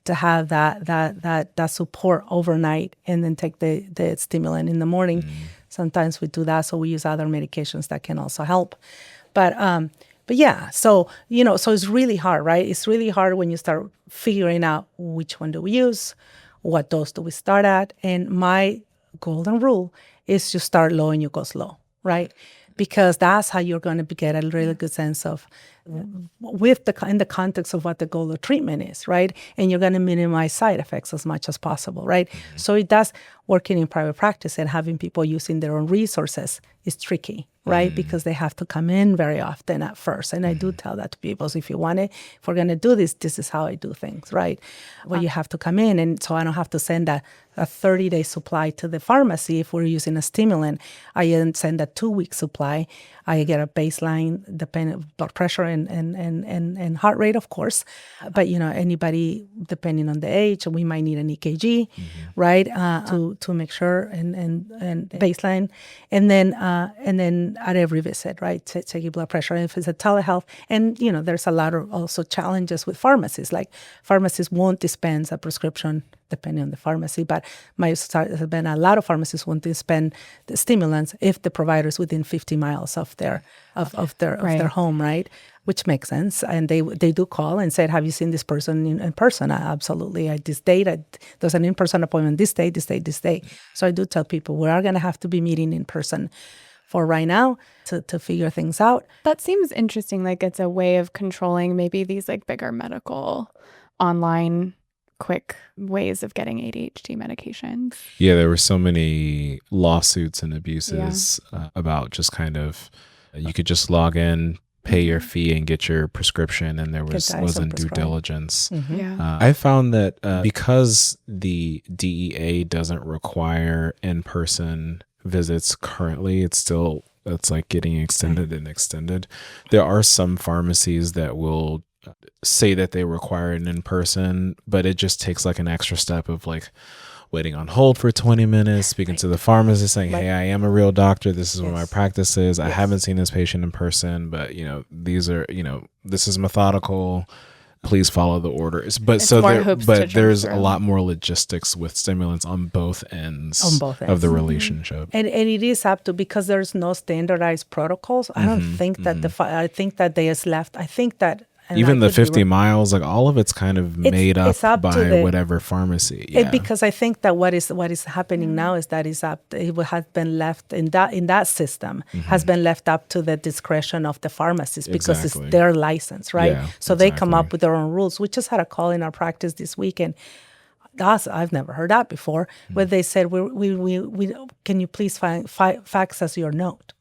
to have that support overnight, and then take the stimulant in the morning. Sometimes we do that, so we use other medications that can also help. But yeah, so it's really hard, right? It's really hard when you start figuring out which one do we use, what dose do we start at. And my golden rule is to start low and you go slow, right? Because that's how you're going to get a really good sense of in the context of what the goal of treatment is, right? And you're going to minimize side effects as much as possible, right? So it does, working in private practice and having people using their own resources is tricky, right? Because they have to come in very often at first. And I do tell that to people. So if we're going to do this, this is how I do things, right? Well, you have to come in. And so I don't have to send a 30-day supply to the pharmacy. If we're using a stimulant, I then send a 2-week supply. I get a baseline depending blood pressure and heart rate, of course. But anybody, depending on the age, we might need an EKG, right? To make sure and baseline, and then at every visit, right? Check your blood pressure. And if it's a telehealth, and there's a lot of also challenges with pharmacies. Like pharmacies won't dispense a prescription depending on the pharmacy, but there's been a lot of pharmacies won't dispense the stimulants if the provider is within 50 miles of their home, right? Which makes sense. And they do call and say, have you seen this person in person? Absolutely. At this date, there's an in-person appointment this day. So I do tell people we are going to have to be meeting in person for right now to figure things out. That seems interesting. Like it's a way of controlling maybe these like bigger medical online quick ways of getting ADHD medications. Yeah, there were so many lawsuits and abuses about just kind of, you could just log in, pay your fee and get your prescription, and there wasn't due diligence. I found that because the DEA doesn't require in-person visits currently, it's like getting extended. There are some pharmacies that will say that they require an in-person, but it just takes like an extra step of like waiting on hold for 20 minutes, speaking to the pharmacist saying, hey, I am a real doctor. This is what my practice is. I haven't seen this patient in person, but these are, this is methodical. Please follow the orders. But there's a lot more logistics with stimulants on both ends of the relationship. And it is up to, because there's no standardized protocols. I don't think that I think that they has left. I think that even the 50 miles, like all of it's kind of made up by whatever pharmacy. Because I think that what is happening now is that it has been left in that system has been left up to the discretion of the pharmacist, because it's their license, right? So they come up with their own rules. We just had a call in our practice this weekend. I've never heard that before, where they said, we can you please fax us your note?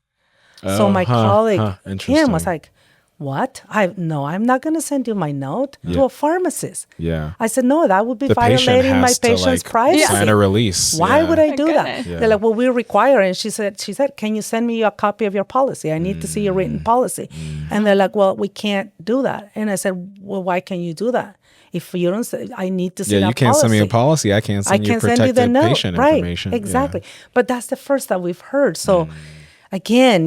So my colleague Kim was like, what? I'm not going to send you my note to a pharmacist. Yeah. I said, no, that would be violating my patient's privacy. Sign a release. Why would I do that? Yeah. They're like, well, we require it. And she said, can you send me a copy of your policy? I need to see your written policy. And they're like, well, we can't do that. And I said, well, why can't you do that? If you don't say, I need to see a policy. Yeah, you can't send me a policy. I can't send you protected patient information. Right, exactly. Yeah. But that's the first that we've heard. So again,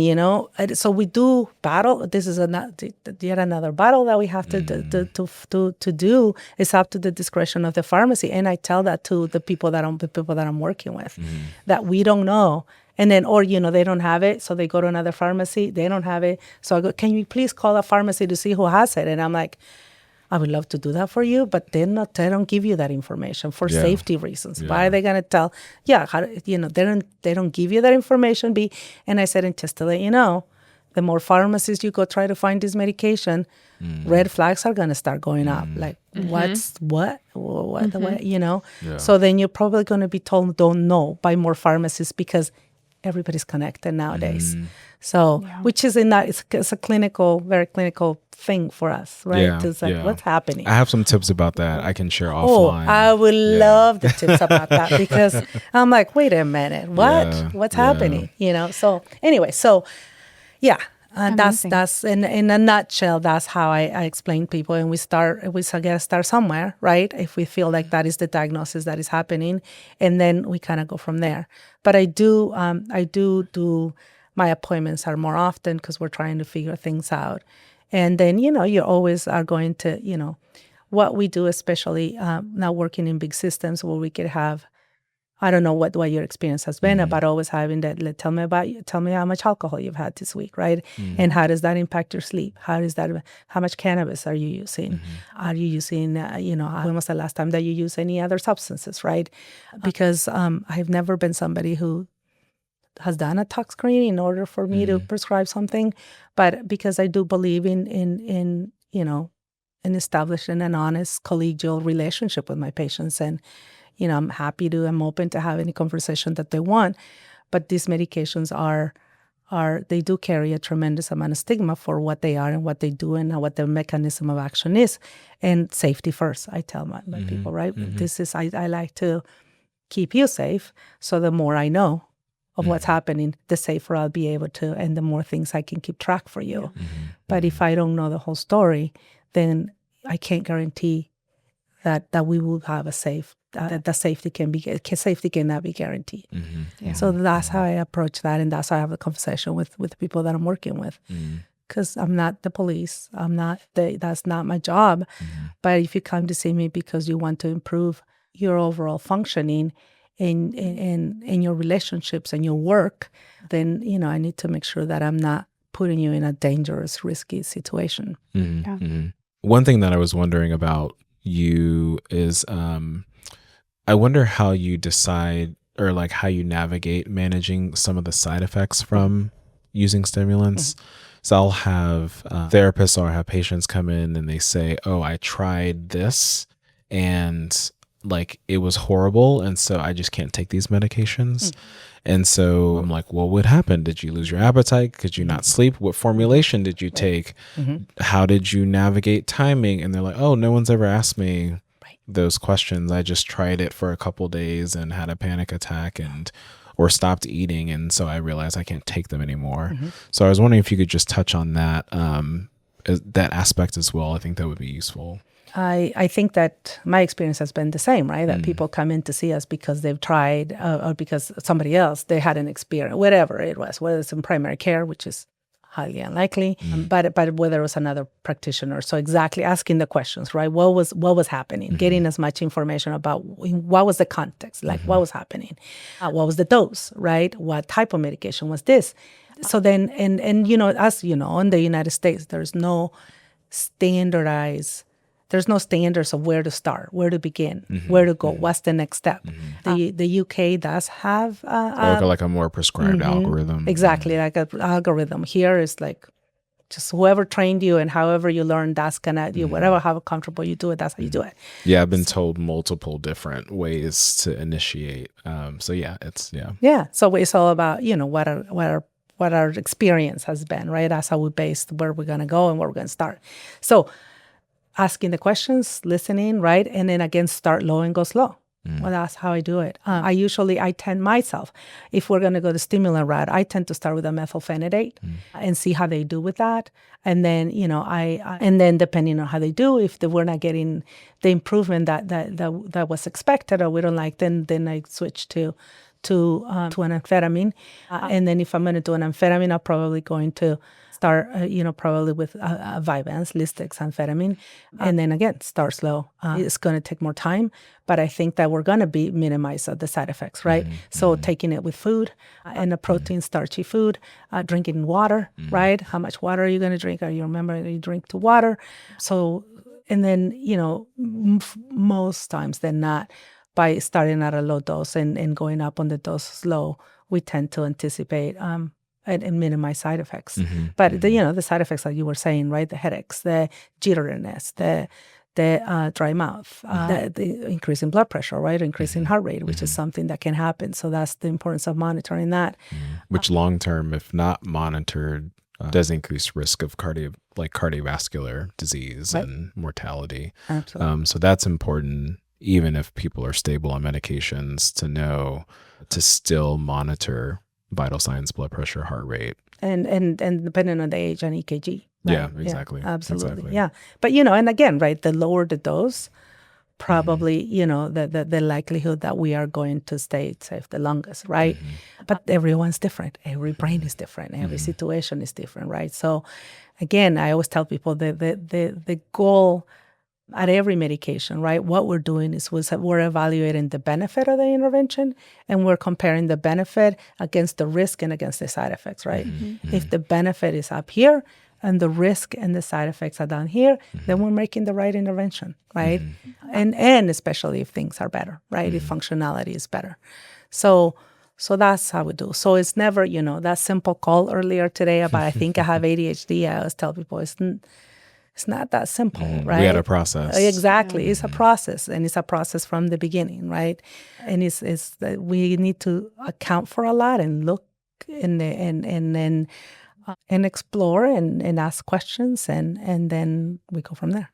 so we do battle. This is yet another battle that we have to do. It's up to the discretion of the pharmacy, and I tell that to the people that I'm working with, that we don't know, and then they don't have it, so they go to another pharmacy. They don't have it, so I go, can you please call a pharmacy to see who has it? And I'm like, I would love to do that for you, but they don't give you that information for safety reasons. Why are they going to tell? They don't give you that information. And I said, and just to let you know, The more pharmacies you go try to find this medication, red flags are going to start going up. Like, what, you know? Yeah. So then you're probably going to be told, don't know, by more pharmacists because everybody's connected nowadays. So, which is it's a clinical, very clinical thing for us, right? Yeah, It's like, what's happening? I have some tips about that I can share Oh, offline. I would love the tips about that because I'm like, wait a minute, what? Yeah, What's yeah. happening? You know. So anyway, yeah, that's in a nutshell. That's how I explain people, and we gotta start somewhere, right? If we feel like that is the diagnosis that is happening, and then we kind of go from there. But I do my appointments are more often because we're trying to figure things out, and then you always are going to what we do, especially now working in big systems where we could have. I don't know what your experience has been about always having that. Tell me how much alcohol you've had this week, right? And how does that impact your sleep? How much cannabis are you using? Are you using, when was the last time that you use any other substances, right? Because I've never been somebody who has done a tox screen in order for me to prescribe something, but because I do believe in establishing an honest collegial relationship with my patients, and I'm open to have any conversation that they want, but these medications they do carry a tremendous amount of stigma for what they are and what they do and what their mechanism of action is. And safety first, I tell my people, right? I like to keep you safe. So the more I know of what's happening, the safer I'll be able to, and the more things I can keep track for you. But if I don't know the whole story, then I can't guarantee that we will have a safe, that the safety cannot be guaranteed. So that's how I approach that, and that's how I have a conversation with the people that I'm working with. Because I'm not the police, that's not my job. But if you come to see me because you want to improve your overall functioning in your relationships and your work, then I need to make sure that I'm not putting you in a dangerous, risky situation. One thing that I was wondering about you is I wonder how you decide, or like how you navigate managing some of the side effects from using stimulants. So I'll have therapists or I'll have patients come in and they say, oh, I tried this and like it was horrible, and so I just can't take these medications. And so I'm like, well, what happened? Did you lose your appetite? Could you not sleep? What formulation did you take? How did you navigate timing? And they're like, oh, no one's ever asked me those questions. I just tried it for a couple days and had a panic attack or stopped eating, and so I realized I can't take them anymore. So I was wondering if you could just touch on that aspect as well. I think that would be useful. I think that my experience has been the same, right? That people come in to see us because they've tried or because somebody else, they had an experience, whatever it was, whether it's in primary care, which is highly unlikely, but whether it was another practitioner. So exactly asking the questions, right? What was happening? Getting as much information about what was the context, like what was happening? What was the dose, right? What type of medication was this? So then, and as you know, in the United States, there's no standards of where to start, where to begin, where to go, what's the next step. The UK does have like a more prescribed algorithm. Exactly, like an algorithm. Here is like just whoever trained you and however you learn, that's gonna you whatever how comfortable you do it, that's how you do it. Yeah, I've been told multiple different ways to initiate. So yeah, So it's all about what our experience has been, right? That's how we based where we're gonna go and where we're gonna start. So asking the questions, listening, right? And then again, start low and go slow. Well, that's how I do it. I tend myself, if we're going to go the stimulant route, I tend to start with a methylphenidate and see how they do with that. And then, and then depending on how they do, if we're not getting the improvement that was expected or we don't like, then I switch to an amphetamine. And then if I'm going to do an amphetamine, I'm probably going to start, probably with Vyvanse, lisdexamfetamine, and then again, start slow. It's going to take more time, but I think that we're going to minimize the side effects, right? So taking it with food and a protein, starchy food, drinking water, right? How much water are you going to drink? Are you remember that you drink to water? So, and then, most times than not, by starting at a low dose and going up on the dose slow, we tend to anticipate and minimize side effects. But the side effects that you were saying, right? The headaches, the jitteriness, the dry mouth, the increase in blood pressure, right? Increase in heart rate, which is something that can happen. So that's the importance of monitoring that. Which long term, if not monitored, does increase risk of cardiovascular disease and mortality. Absolutely. So that's important, even if people are stable on medications, to know to still monitor vital signs, blood pressure, heart rate. And depending on the age and EKG. Right? Yeah, exactly. Yeah, absolutely. Exactly. Yeah. But, and again, right, the lower the dose, probably, the likelihood that we are going to stay safe the longest, right? But everyone's different. Every brain is different. Every situation is different, right? So, again, I always tell people the goal at every medication, right? What we're doing is we're evaluating the benefit of the intervention, and we're comparing the benefit against the risk and against the side effects, right? If the benefit is up here and the risk and the side effects are down here, then we're making the right intervention, right? And especially if things are better, right? If functionality is better. So that's how we do. So it's never, that simple call earlier today about I think I have ADHD. I always tell people it's not that simple, right? We had a process. Exactly. It's a process, and it's a process from the beginning, right? And it's that we need to account for a lot and look and explore and ask questions, and then we go from there.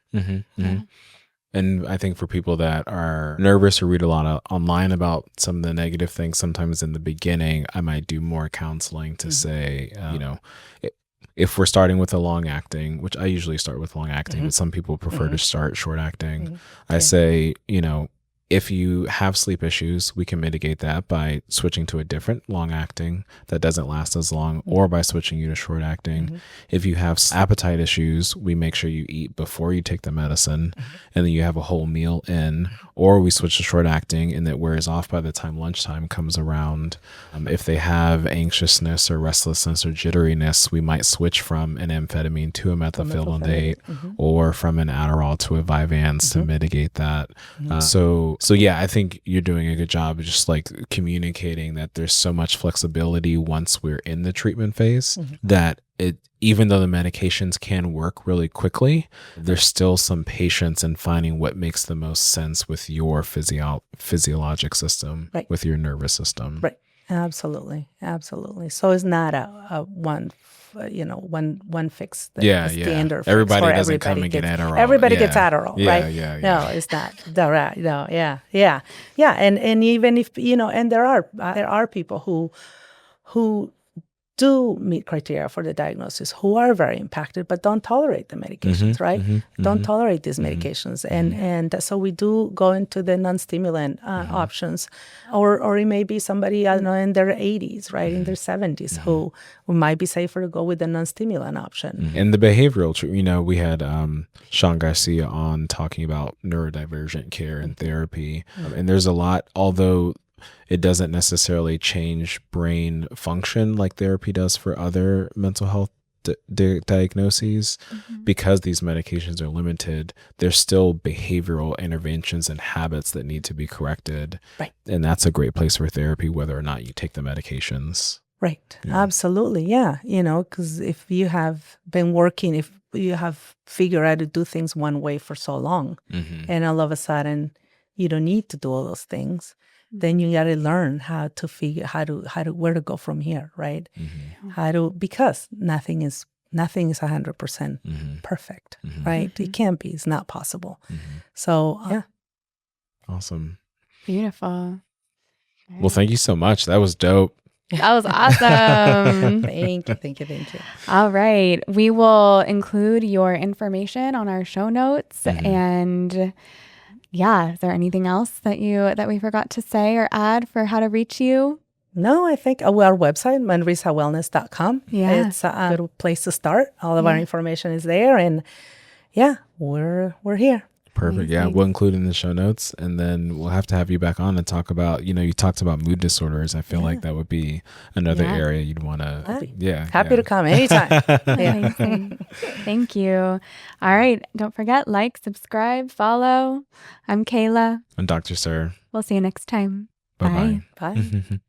And I think for people that are nervous or read a lot online about some of the negative things, sometimes in the beginning, I might do more counseling to say, if we're starting with a long acting, which I usually start with long acting, but some people prefer to start short acting. I say, if you have sleep issues, we can mitigate that by switching to a different long acting that doesn't last as long, or by switching you to short acting. If you have appetite issues, we make sure you eat before you take the medicine, and then you have a whole meal in, or we switch to short acting and that wears off by the time lunchtime comes around. If they have anxiousness or restlessness or jitteriness, we might switch from an amphetamine to a methylphenidate, or from an Adderall to a Vyvanse to mitigate that. So yeah, I think you're doing a good job of just like communicating that there's so much flexibility once we're in the treatment phase that even though the medications can work really quickly, there's still some patience in finding what makes the most sense with your physiologic system, with your nervous system. Right. Absolutely. So it's not a one fix. Standard fix. Everybody doesn't come and get Adderall. Everybody gets Adderall, right? Yeah. No, it's not. No, yeah. And even if and there are people who do meet criteria for the diagnosis, who are very impacted but don't tolerate the medications, right? Don't tolerate these medications, and so we do go into the non-stimulant options, or it may be somebody in their 80s, right, in their 70s, who might be safer to go with the non-stimulant option. And the behavioral treatment, we had Sean Garcia on talking about neurodivergent care and therapy, and there's a lot, although it doesn't necessarily change brain function like therapy does for other mental health diagnoses. Because these medications are limited, there's still behavioral interventions and habits that need to be corrected. Right. And that's a great place for therapy, whether or not you take the medications. Right. Yeah. Absolutely. Yeah. Because if you have been working, if you have figured out to do things one way for so long, and all of a sudden you don't need to do all those things, then you got to learn how to figure where to go from here, right? Because nothing is 100% perfect, right? It can't be. It's not possible. So yeah. Awesome. Beautiful. Well, thank you so much. That was dope. That was awesome. Thank you. All right. We will include your information on our show notes. And yeah, is there anything else that we forgot to say or add for how to reach you? No, I think our website, ManresaWellness.com. Yeah. It's a good place to start. All of our information is there, and we're here. Perfect. Amazing. Yeah, we'll include in the show notes, and then we'll have to have you back on and talk about, you talked about mood disorders. I feel like that would be another area you'd want to, Happy to come anytime. Amazing. Thank you. All right. Don't forget, like, subscribe, follow. I'm Kayla. I'm Dr. Sir. We'll see you next time. Bye-bye. Bye.